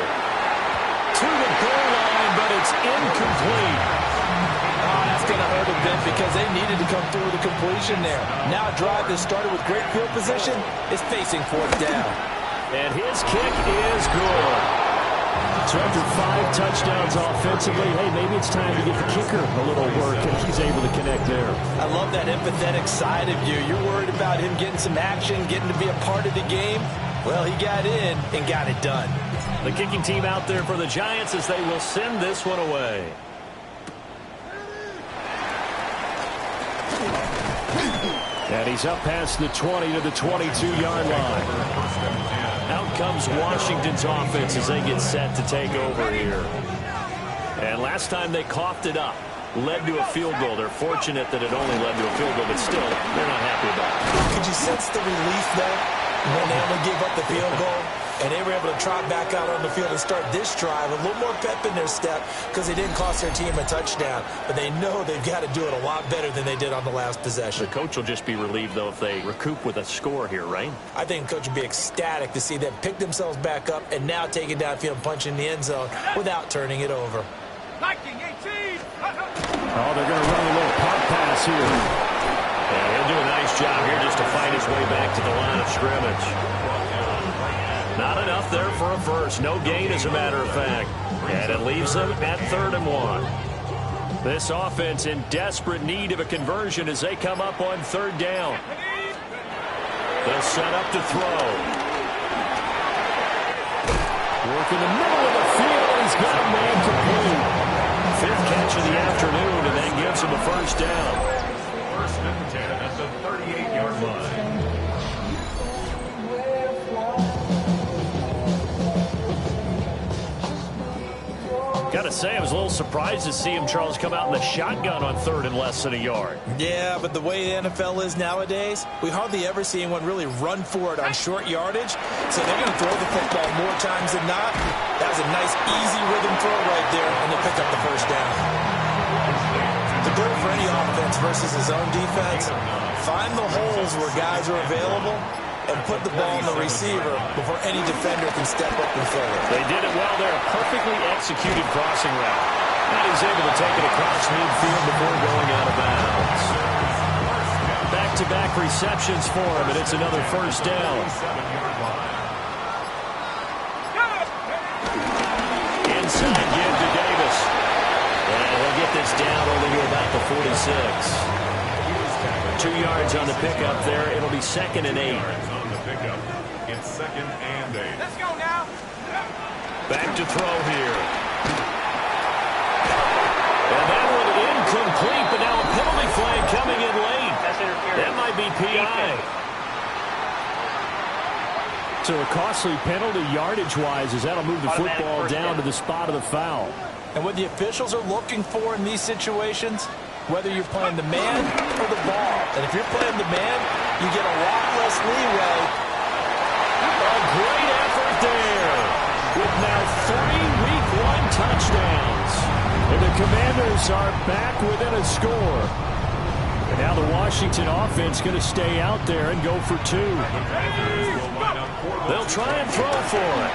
To the goal line, but it's incomplete. Oh, that's going to hurt a bit because they needed to come through with a completion there. Now a drive that started with great field position is facing 4th down. And his kick is good. So after 5 touchdowns offensively, hey, maybe it's time to get the kicker a little work, and he's able to connect there. I love that empathetic side of you. You're worried about him getting some action, getting to be a part of the game. Well, he got in and got it done. The kicking team out there for the Giants as they will send this one away. And he's up past the 20 to the 22-yard line. Out comes Washington's offense as they get set to take over here. And last time they coughed it up, led to a field goal. They're fortunate that it only led to a field goal, but still, they're not happy about it. Could you sense the relief, though, when they only gave up the field goal? And they were able to trot back out on the field and start this drive. A little more pep in their step because they didn't cost their team a touchdown. But they know they've got to do it a lot better than they did on the last possession. The coach will just be relieved, though, if they recoup with a score here, right? I think the coach would be ecstatic to see them pick themselves back up and now take it downfield and punch in the end zone without turning it over. Viking 18. Oh, they're going to run a little pop pass here. And he'll do a nice job here just to fight his way back to the line of scrimmage. Not enough there for a first. No gain, as a matter of fact. And it leaves them at 3rd and 1. This offense in desperate need of a conversion as they come up on 3rd down. They'll set up to throw. Work in the middle of the field. He's got a man complete. 5th catch of the afternoon, and then gives him a first down. 1st and 10 at the 38-yard line. Got to say, I was a little surprised to see him, Charles, come out in the shotgun on 3rd and less than a yard. Yeah, but the way the NFL is nowadays, we hardly ever see anyone really run for it on short yardage. So they're going to throw the football more times than not. That was a nice, easy rhythm throw right there, and they pick up the first down. The goal for any offense versus his own defense, find the holes where guys are available and put the ball in the receiver before any defender can step up and fill it. They did it well there. Perfectly executed crossing route. And he's able to take it across midfield before going out of bounds. Back-to-back receptions for him, and it's another first down. Inside give to Davis. And he'll get this down only to about the 46. 2 yards on the pickup there. It'll be 2nd and 8. On the pickup, it's 2nd and 8. Let's go now. Back to throw here. And that one incomplete, but now a penalty flag coming in late. That might be PI. So a costly penalty yardage-wise as that'll move the football down to the spot of the foul. And what the officials are looking for in these situations, whether you're playing the man or the ball. And if you're playing the man, you get a lot less leeway. A great effort there with now 3 Week 1 touchdowns. And the Commanders are back within a score. And now the Washington offense going to stay out there and go for two. They'll try and throw for it.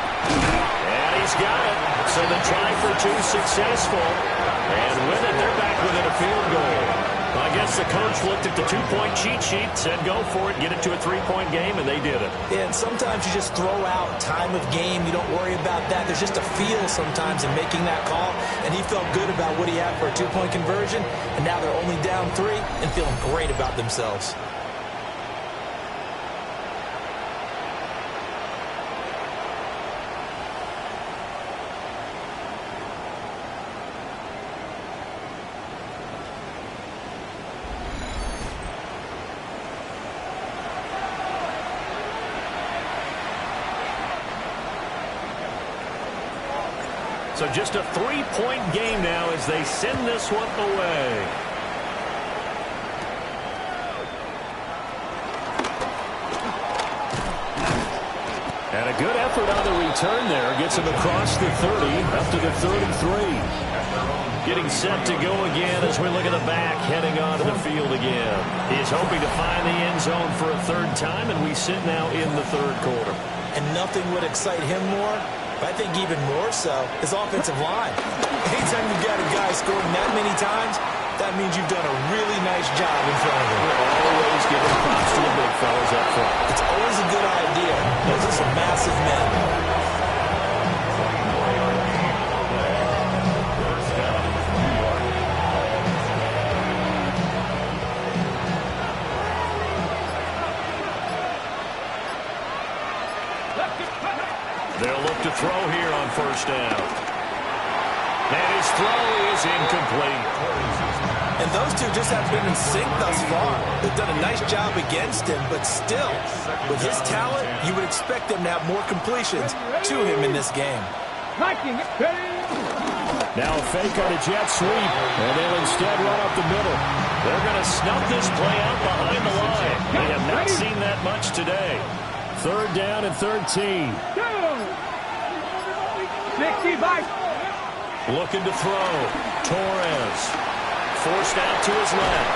And he's got it. So the try for two successful. And with it, they're back within a field goal. I guess the coach looked at the two-point cheat sheet, said go for it, get it to a three-point game, and they did it. Yeah, and sometimes you just throw out time of game. You don't worry about that. There's just a feel sometimes in making that call, and he felt good about what he had for a two-point conversion, and now they're only down 3 and feeling great about themselves. So just a 3-point game now as they send this one away. And a good effort on the return there. Gets him across the 30, up to the 33. Getting set to go again as we look at the back, heading onto the field again. He's hoping to find the end zone for a third time, and we sit now in the third quarter. And nothing would excite him more, but I think even more so, his offensive line. Anytime you've got a guy scoring that many times, that means you've done a really nice job in front of him. We're always giving props to the big fellas up front. It's always a good idea. Those are some massive men. They'll look to throw here on first down. And his throw is incomplete. And those two just have been in sync thus far. They've done a nice job against him, but still, with his talent, you would expect them to have more completions to him in this game. Now a fake on a jet sweep, and they'll instead run up the middle. They're going to snuff this play out behind the line. They have not seen that much today. Third down and 13. 65. Looking to throw. Torres. Forced out to his left.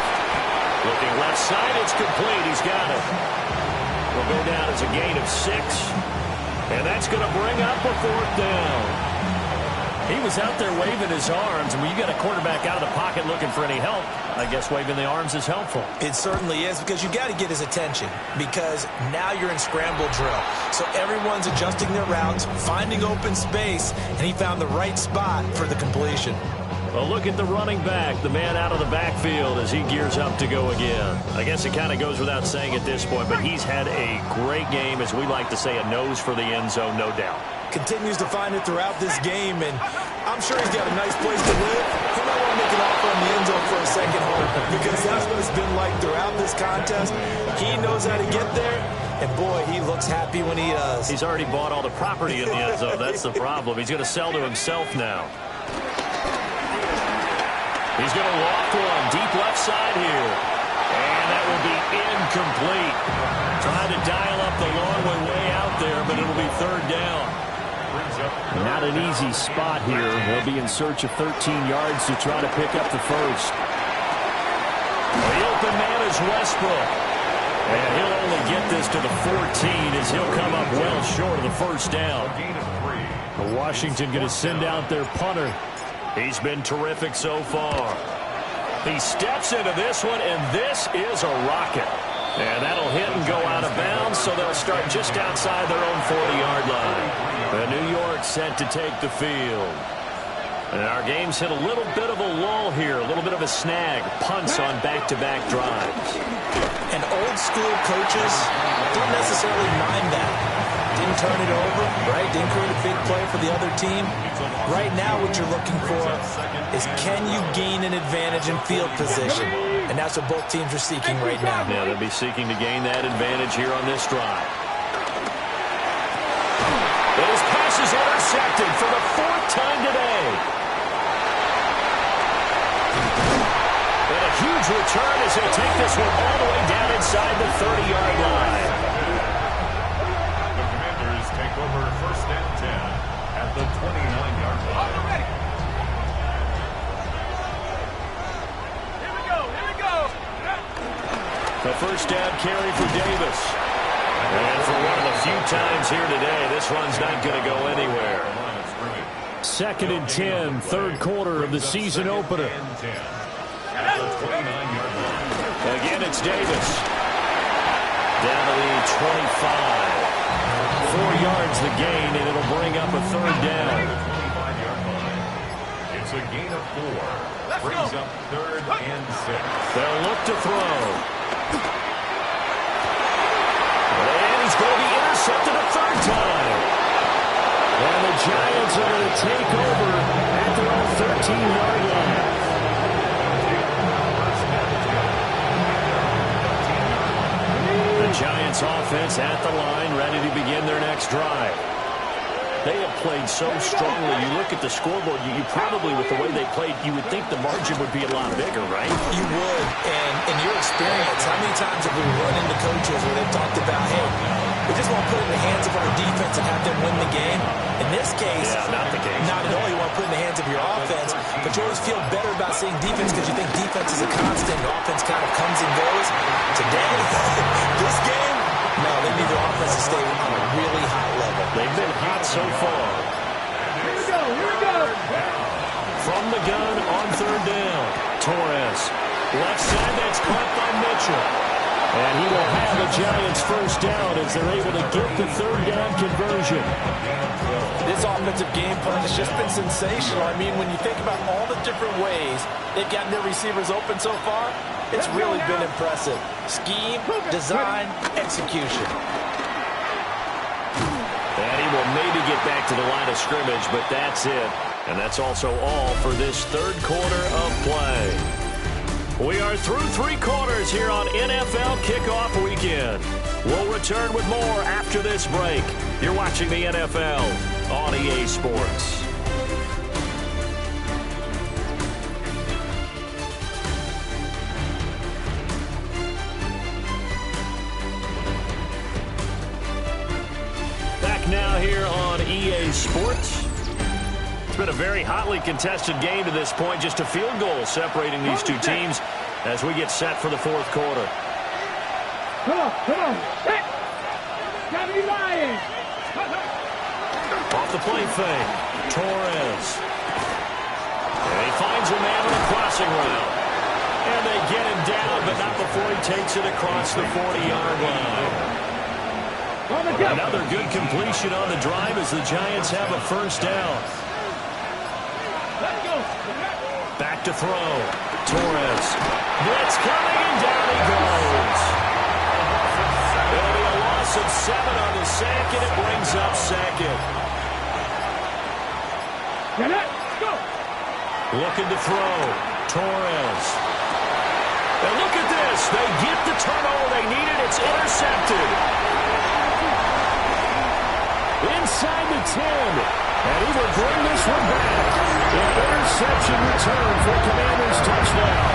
Looking left side. It's complete. He's got it. Will go down as a gain of 6. And that's going to bring up a fourth down. He was out there waving his arms, and when you got a quarterback out of the pocket looking for any help, I guess waving the arms is helpful. It certainly is, because you got to get his attention, because now you're in scramble drill. So everyone's adjusting their routes, finding open space, and he found the right spot for the completion. Well, look at the running back, the man out of the backfield as he gears up to go again. I guess it kind of goes without saying at this point, but he's had a great game, as we like to say, a nose for the end zone, no doubt. Continues to find it throughout this game, and I'm sure he's got a nice place to live. He might want to make an offer on the end zone for a second home, because that's what it's been like throughout this contest. He knows how to get there, and boy, he looks happy when he does. He's already bought all the property in the end zone. That's the problem. He's going to sell to himself now. He's going to loft one deep left side here. And that will be incomplete. Trying to dial up the long way out there, but it'll be third down. Not an easy spot here. They'll be in search of 13 yards to try to pick up the first. The open man is Westbrook. And he'll only get this to the 14 as he'll come up well short of the first down. Washington going to send out their punter. He's been terrific so far. He steps into this one, and this is a rocket. And that'll hit and go out of bounds, so they'll start just outside their own 40-yard line. And New York set to take the field. And our game's hit a little bit of a lull here, a little bit of a snag. Punts on back-to-back drives. And old-school coaches don't necessarily mind that. Didn't turn it over, right? Didn't create a big play for the other team. Right now what you're looking for is, can you gain an advantage in field position? And that's what both teams are seeking right now. Yeah, they'll be seeking to gain that advantage here on this drive. His pass is intercepted for the 4th time today. And a huge return as he'll take this one all the way down inside the 30-yard line. The Commanders take over first and 10 at the 29-yard line. first down carry for Davis. And for one of the few times here today, this one's not going to go anywhere. 2nd and 10, third quarter of the season opener. Again, it's Davis. Down to the 25. 4 yards the gain, and it'll bring up a third down. It's a gain of 4. Brings up 3rd and 6. They'll look to throw. And he's going to be intercepted a third time. And the Giants are going to take over at their own 13-yard line. The Giants offense at the line, ready to begin their next drive. They have played so strongly. You look at the scoreboard, you probably, with the way they played, you would think the margin would be a lot bigger, right? You would. And in your experience, how many times have we run into coaches where they've talked about, hey, we just want to put it in the hands of our defense and have them win the game? In this case, not the case. Not at all. You want to put it in the hands of your offense, but you always feel better about seeing defense because you think defense is a constant. Offense kind of comes and goes. Today, this game, no, they need their offense to stay on a really high level. They've been hot so far. Here we go, here we go. From the gun on third down, Torres. Left side, that's caught by Mitchell. And he will have the Giants first down as they're able to get the third down conversion. This offensive game plan has just been sensational. I mean, when you think about all the different ways they've gotten their receivers open so far, it's really been impressive. Scheme, design, execution. And he will maybe get back to the line of scrimmage, but that's it. And that's also all for this third quarter of play. We are through 3 quarters here on NFL Kickoff Weekend. We'll return with more after this break. You're watching the NFL on EA Sports. Back now here on EA Sports. It's been a very hotly contested game to this point. Just a field goal separating these two teams as we get set for the fourth quarter. Come on. Hey! Gotta be lying! Off the play fake, Torres. And he finds a man on a crossing route. And they get him down, but not before he takes it across the 40-yard line. Another good completion on the drive as the Giants have a first down. Back to throw. Torres. Blitz coming, and down he goes. It'll be a loss of 7 on the sack, and it brings up second. Looking to throw. Torres. And look at this. They get the turnover they needed. It's intercepted. Inside the 10. And he will bring this one back. An interception return for Commanders touchdown.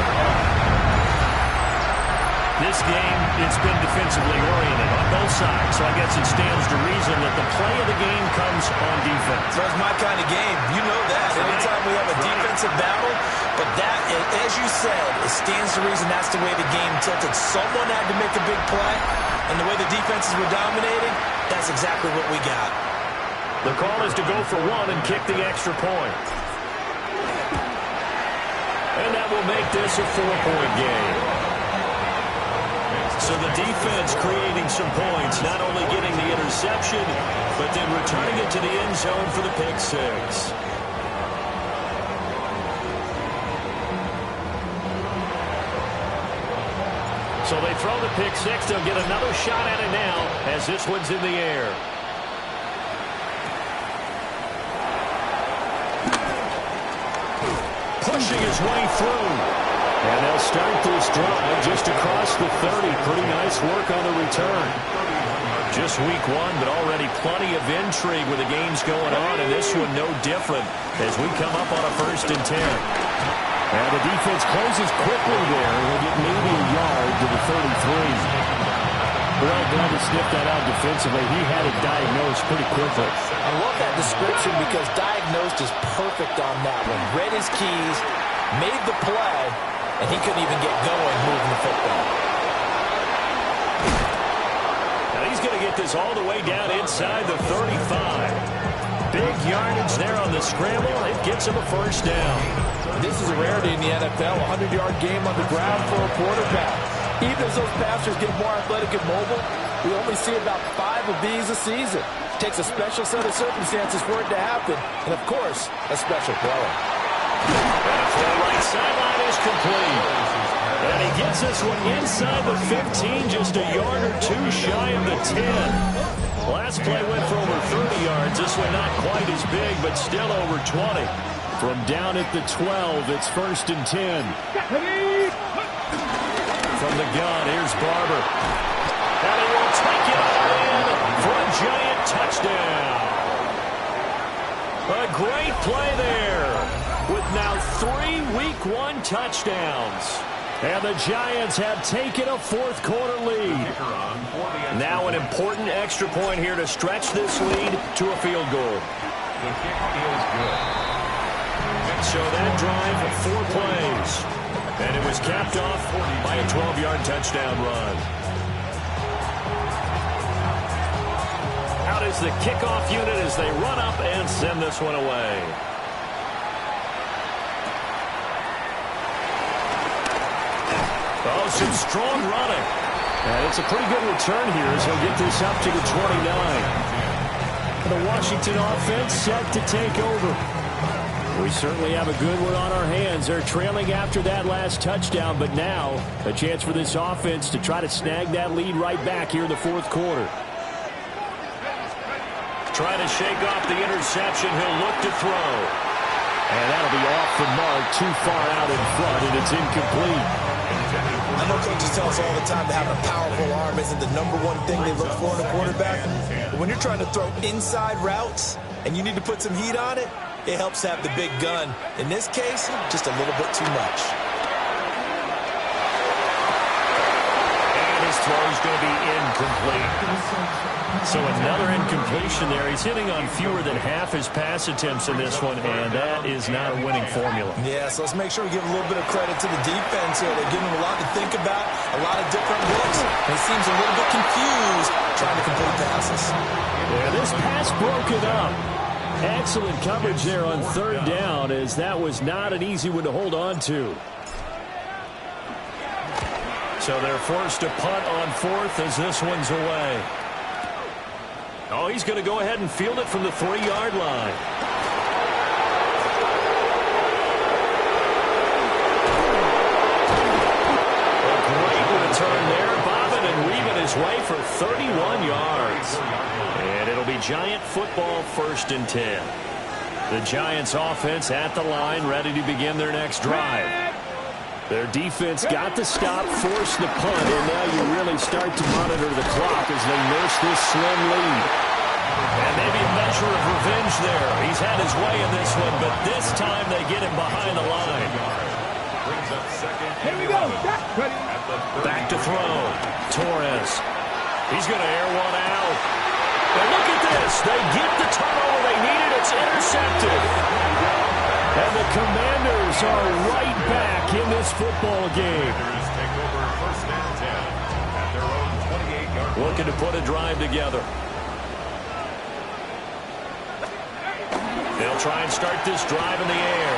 This game, it's been defensively oriented on both sides, so I guess it stands to reason that the play of the game comes on defense. That's my kind of game. You know that. Anytime we have a defensive battle, but that, as you said, it stands to reason that's the way the game tilted. Someone had to make a big play, and the way the defenses were dominating, that's exactly what we got. The call is to go for 1 and kick the extra point. And that will make this a 4-point game. So the defense creating some points, not only getting the interception, but then returning it to the end zone for the pick 6. So they throw the pick 6. They'll get another shot at it now as this one's in the air. Pushing his way through. And they'll start this drive just across the 30. Pretty nice work on the return. Just week 1, but already plenty of intrigue with the games going on, and this one no different as we come up on a 1st and 10. And the defense closes quickly there. They'll get maybe a yard to the 33. Well, glad to sniff that out defensively. He had it diagnosed pretty quickly. I love that description because diagnosed is perfect on that one. Read his keys, made the play, and he couldn't even get going moving the football. this all the way down inside the 35. Big yardage there on the scramble. It gets him a first down. This is a rarity in the NFL, a 100-yard game on the ground for a quarterback. Even as those passers get more athletic and mobile, we only see about 5 of these a season. It takes a special set of circumstances for it to happen, and, of course, a special thrower. And a throw right sideline is complete. And he gets this one inside the 15, just a yard or two shy of the 10. Last play went for over 30 yards. This one not quite as big, but still over 20. From down at the 12, it's 1st and 10. From the gun, here's Barber. And he will take it all in for a giant touchdown. A great play there with now 3 Week 1 touchdowns. And the Giants have taken a fourth-quarter lead. Now an important extra point here to stretch this lead to a field goal. The kick is good. So that drive of 4 plays. And it was capped off by a 12-yard touchdown run. Out is the kickoff unit as they run up and send this one away. Oh, some strong running. And it's a pretty good return here as he'll get this up to the 29. The Washington offense set to take over. We certainly have a good one on our hands. They're trailing after that last touchdown, but now a chance for this offense to try to snag that lead right back here in the fourth quarter. Trying to shake off the interception. He'll look to throw. And that'll be off the mark, too far out in front, and it's incomplete. I know coaches tell us all the time that having a powerful arm isn't the #1 thing they look for in a quarterback. But when you're trying to throw inside routes and you need to put some heat on it, it helps have the big gun. In this case, just a little bit too much. And his throw is going to be incomplete. So another incompletion there. He's hitting on fewer than half his pass attempts in this one, and that is not a winning formula. Yeah, so let's make sure we give a little bit of credit to the defense here. They're giving him a lot to think about, a lot of different looks. And he seems a little bit confused trying to complete passes. Yeah, this pass broken up. Excellent coverage there on 3rd down, as that was not an easy one to hold on to. So they're forced to punt on 4th as this one's away. Oh, he's going to go ahead and field it from the 3-yard line. A great return there, bobbing and weaving his way for 31 yards. And it'll be Giant football, 1st and 10. The Giants offense at the line, ready to begin their next drive. Their defense got the stop, forced the punt, and now you really start to monitor the clock as they nurse this slim lead. And maybe a measure of revenge there. He's had his way in this one, but this time they get him behind the line. Here we go. Back to throw. Torres. He's going to air one out. And look at this. They get the turnover they needed. It's intercepted. And the Commanders are right back in this football game. Looking to put a drive together. They'll try and start this drive in the air.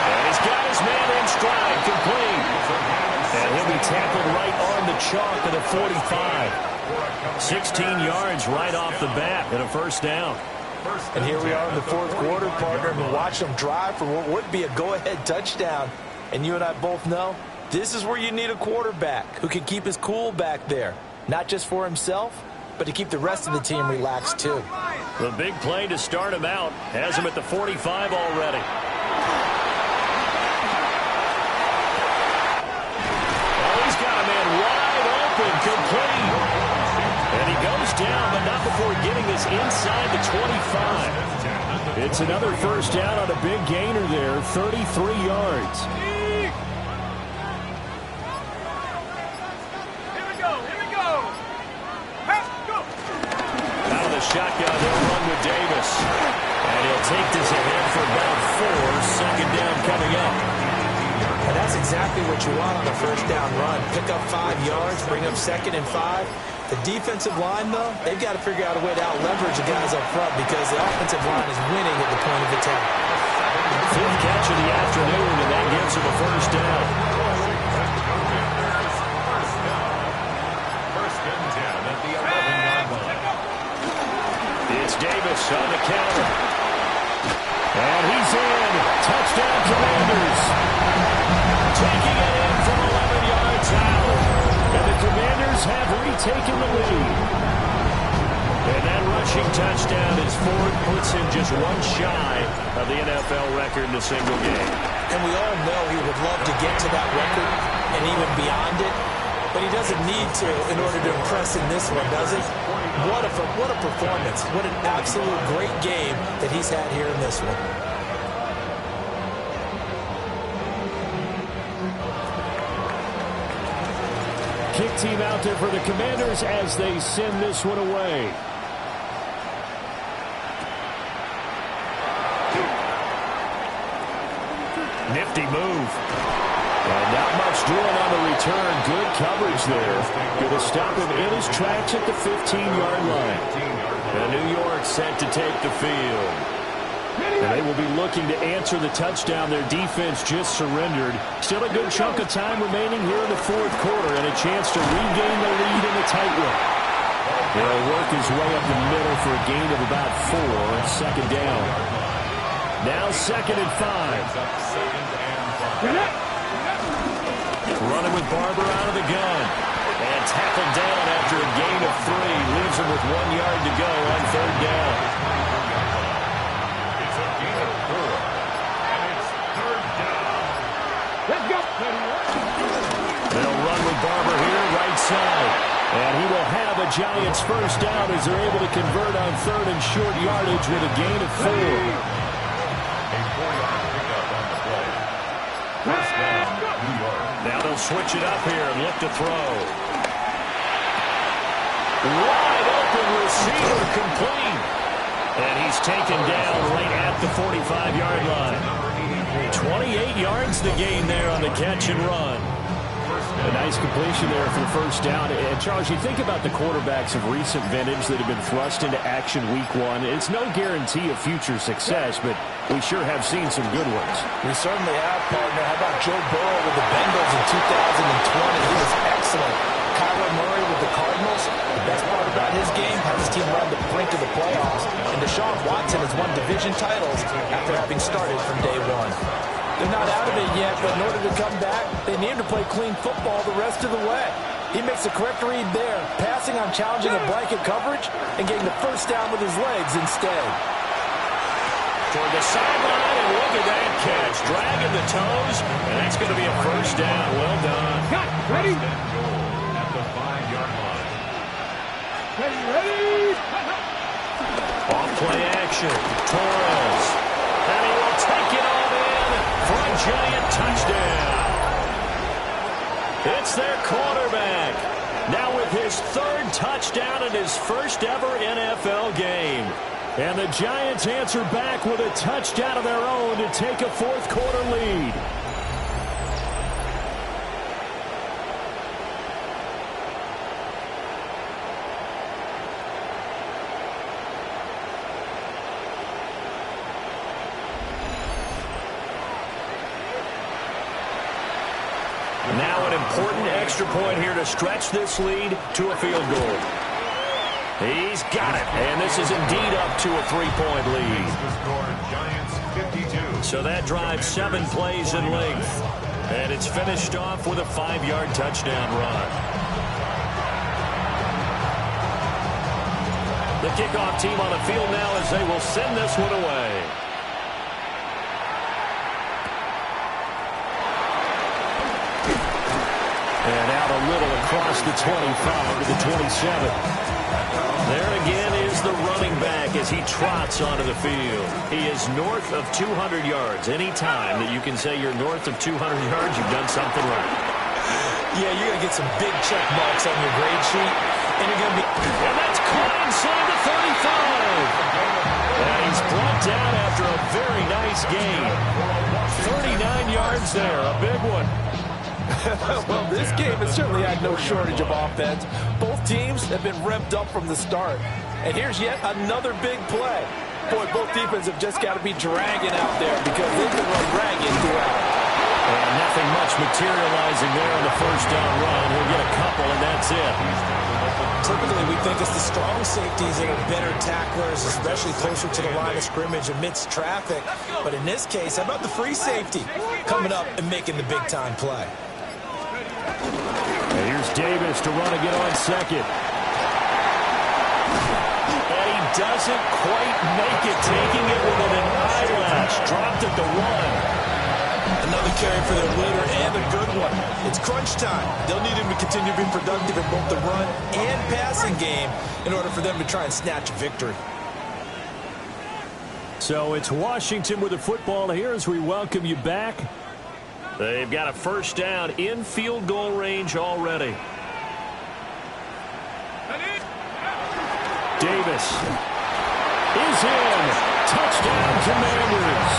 And he's got his man in stride, complete. And he'll be tackled right on the chalk at a 45. 16 yards right off the bat and a 1st down. And here we are in the fourth quarter, partner, and watch them drive for what would be a go-ahead touchdown. And you and I both know this is where you need a quarterback who can keep his cool back there, not just for himself, but to keep the rest of the team relaxed too. The big play to start him out has him at the 45 already. Oh, he's got a man wide open, complete. And he goes down, but not before getting this inside the 25. It's another 1st down on a big gainer there, 33 yards. Shotgun, he'll run with Davis. And he'll take this ahead for about 4. 2nd down coming up. And that's exactly what you want on a 1st down run. Pick up 5 yards, bring up 2nd and 5. The defensive line, though, they've got to figure out a way to out-leverage the guys up front because the offensive line is winning at the point of attack. Fifth catch of the afternoon, and that gives him a first down. First and 10 at the 11-yard line. It's Davis on the counter. And he's in. Touchdown, Commanders. Taking it in from 11 yards out. And the Commanders have retaken the lead. And that rushing touchdown is Ford puts him just one shy of the NFL record in a single game. And we all know he would love to get to that record and even beyond it. But he doesn't need to in order to impress in this one, does he? What a performance. What an absolute great game that he's had here in this one. Kick team out there for the Commanders as they send this one away. Nifty move. And not much doing on the return. Good coverage there. Going to stop him in his tracks at the 15-yard line. And New York set to take the field. And they will be looking to answer the touchdown their defense just surrendered. Still a good chunk of time remaining here in the fourth quarter and a chance to regain the lead in the tight one. They'll work his way up the middle for a gain of about 4. Second down. Now 2nd and 5. Running with Barber out of the gun. And tackled down after a gain of 3. Leaves him with 1 yard to go on 3rd down. It's a gain of 4. And it's 3rd down. Let's go. They'll run with Barber here, right side. And he will have a Giants first down as they're able to convert on 3rd and short yardage with a gain of 4. A 4-yard pickup on the play. First down, New York. Now they'll switch it up here and look to throw. Wide open receiver complete. And he's taken down right at the 45-yard line. 28 yards the gain there on the catch and run. A nice completion there for the first down. And Charles, you think about the quarterbacks of recent vintage that have been thrust into action week 1. It's no guarantee of future success, but we sure have seen some good ones. We certainly have, partner. How about Joe Burrow with the Bengals in 2020? He was excellent. Kyler Murray with the Cardinals. The best part about his game has his team around the brink of the playoffs. And Deshaun Watson has won division titles after having started from day 1. They're not out of it yet, but in order to come back, they need to play clean football the rest of the way. He makes the correct read there, passing on challenging a blanket coverage and getting the first down with his legs instead. Toward the sideline, and look at that catch. Dragging the toes, and that's going to be a first down. Well done. Cut. Ready? At the 5-yard line. Ready. Off play action. Torres. And he will take it on in for a giant touchdown. It's their quarterback. Now with his 3rd touchdown in his first ever NFL game. And the Giants answer back with a touchdown of their own to take a fourth quarter lead. Now an important extra point here to stretch this lead to a field goal. He's got it, and this is indeed up to a 3-point lead. Giants 52. So that drives 7 plays in length, and it's finished off with a 5-yard touchdown run. The kickoff team on the field now as they will send this one away. And out a little across the 25 to the 27. There again is the running back as he trots onto the field. He is north of 200 yards. Any time that you can say you're north of 200 yards, you've done something right. Yeah, you're going to get some big check marks on your grade sheet. And you're going to be... And that's caught inside the 35. And he's brought down after a very nice gain. 39 yards there, a big one. Well, this game has certainly had no shortage of offense. Both teams have been revved up from the start. And here's yet another big play. Boy, both defenses have just got to be dragging out there because they can run ragged throughout. And nothing much materializing there on the first down run. He'll get a couple, and that's it. Typically, we think it's the strong safeties that are better tacklers, especially closer to the line of scrimmage amidst traffic. But in this case, how about the free safety coming up and making the big-time play? And here's Davis to run again on second. And he doesn't quite make it, taking it within an eyelash. Dropped at the 1. Another carry for their leader and a good one. It's crunch time. They'll need him to continue to be productive in both the run and passing game in order for them to try and snatch a victory. So it's Washington with the football here as we welcome you back. They've got a first down in field goal range already. Davis is in. Touchdown, Commanders.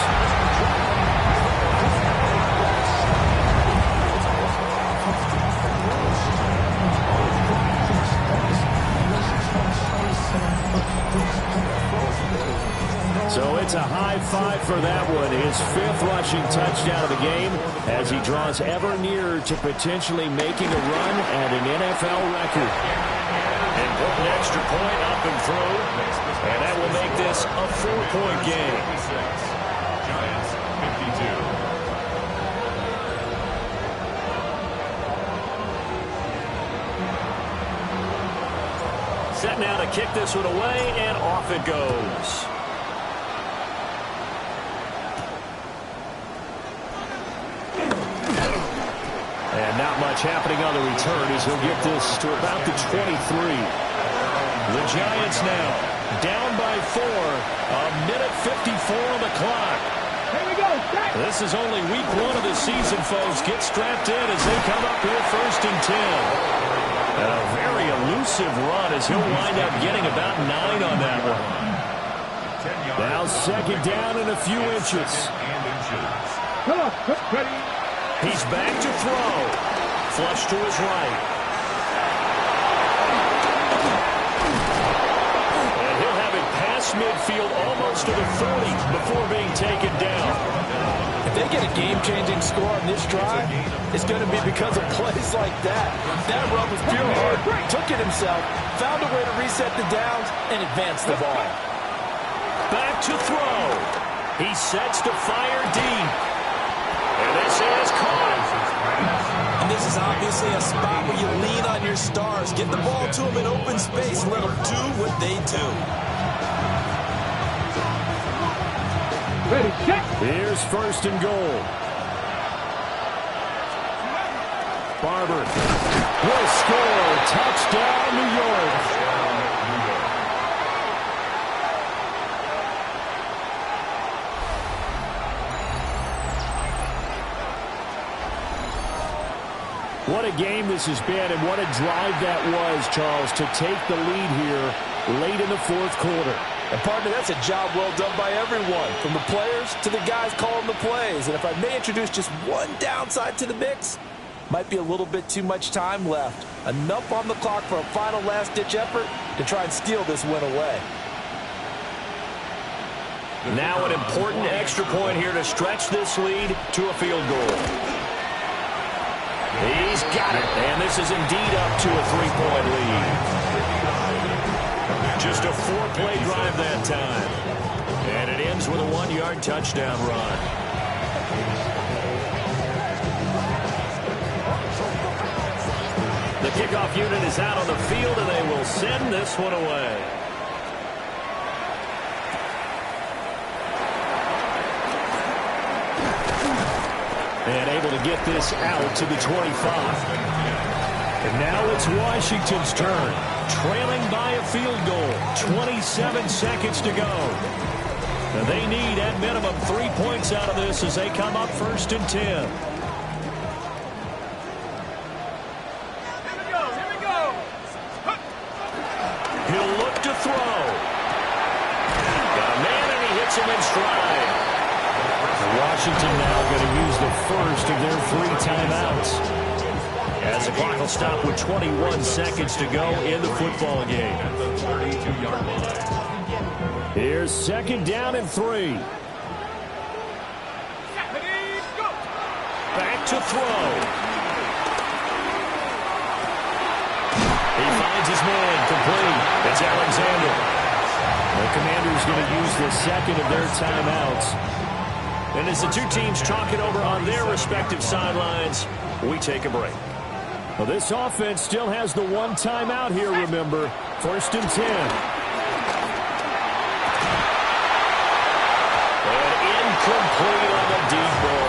So it's a high five for that one. His 5th rushing touchdown of the game as he draws ever nearer to potentially making a run at an NFL record. And put an extra point up and through. And that will make this a 4-point game. Giants 52. Set now to kick this one away, and off it goes. And not much happening on the return as he'll get this to about the 23. The Giants now down by 4. A minute 54 on the clock. Here we go. This is only week 1 of the season, folks. Get strapped in as they come up here 1st and 10. And a very elusive run as he'll wind up getting about 9 on that one. Now 2nd down and a few inches. Come on. Ready. He's back to throw. Flush to his right. And he'll have it past midfield almost to the 30 before being taken down. If they get a game-changing score on this drive, it's going to be because of plays like that. That run was pure heart. Took it himself, found a way to reset the downs, and advance the ball. Back to throw. He sets to fire deep. And this is caught. And this is obviously a spot where you lean on your stars. Get the ball to them in open space. Let them do what they do. Ready, check. Here's 1st and goal. Barber will score. Touchdown, New York. What a game this has been, and what a drive that was, Charles, to take the lead here late in the 4th quarter. And, partner, that's a job well done by everyone, from the players to the guys calling the plays. And if I may introduce just one downside to the mix, might be a little bit too much time left. Enough on the clock for a final last-ditch effort to try and steal this win away. Now an important extra point here to stretch this lead to a field goal. He's got it, and this is indeed up to a 3-point lead. Just a 4-play drive that time. And it ends with a 1-yard touchdown run. The kickoff unit is out on the field, and they will send this one away. And able to get this out to the 25. And now it's Washington's turn. Trailing by a field goal. 27 seconds to go. And they need, at minimum, 3 points out of this as they come up 1st and 10. Here we go. He'll look to throw. Got a man, and he hits him in stride. Washington now going to use the first of their 3 timeouts. as the clock will stop with 21 seconds to go in the football game. At the 32-yard line. Here's 2nd down and 3. Back to throw. He finds his man complete. It's Alexander. The Commanders going to use the second of their timeouts. And as the two teams talk it over on their respective sidelines, we take a break. Well, this offense still has the one timeout here, remember. 1st and 10. And incomplete on the deep ball.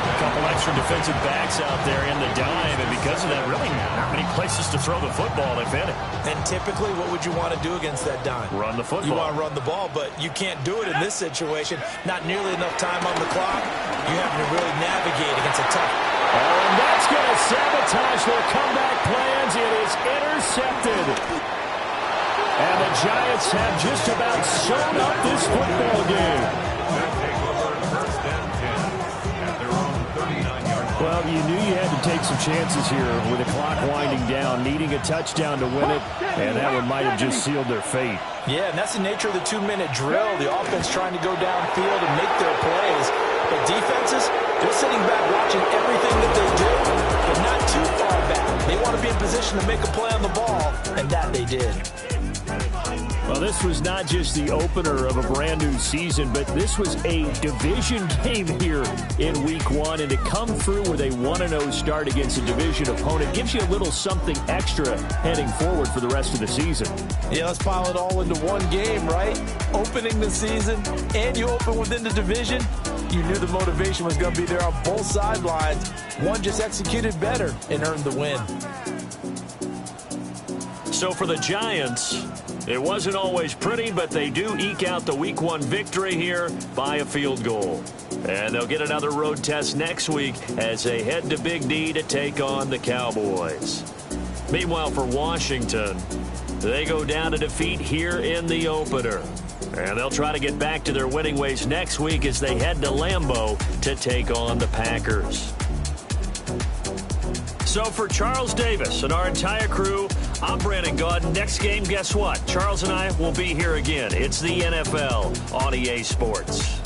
A couple extra defensive backs out there in the dime, and because of that, really not many places to throw the football, if any. And typically, what would you want to do against that dime? Run the football. You want to run the ball, but you can't do it in this situation. Not nearly enough time on the clock. You have to really navigate against a tough. And that's going to sabotage their comeback plans. It is intercepted. And the Giants have just about sewn up this football game. Well, you knew you had to take some chances here with the clock winding down, needing a touchdown to win it, and that one might have just sealed their fate. Yeah, and that's the nature of the 2-minute drill. The offense trying to go downfield and make their plays. But defenses, they're sitting back watching everything that they do, but not too far back. They want to be in position to make a play on the ball, and that they did. Well, this was not just the opener of a brand-new season, but this was a division game here in Week 1, and to come through with a 1-0 start against a division opponent gives you a little something extra heading forward for the rest of the season. Yeah, let's pile it all into one game, right? Opening the season, and you open within the division. You knew the motivation was going to be there on both sidelines. One just executed better and earned the win. So for the Giants, it wasn't always pretty, but they do eke out the Week 1 victory here by a field goal. And they'll get another road test next week as they head to Big D to take on the Cowboys. Meanwhile, for Washington, they go down to defeat here in the opener. And they'll try to get back to their winning ways next week as they head to Lambeau to take on the Packers. So for Charles Davis and our entire crew, I'm Brandon Gaudin. Next game, guess what? Charles and I will be here again. It's the NFL on EA Sports.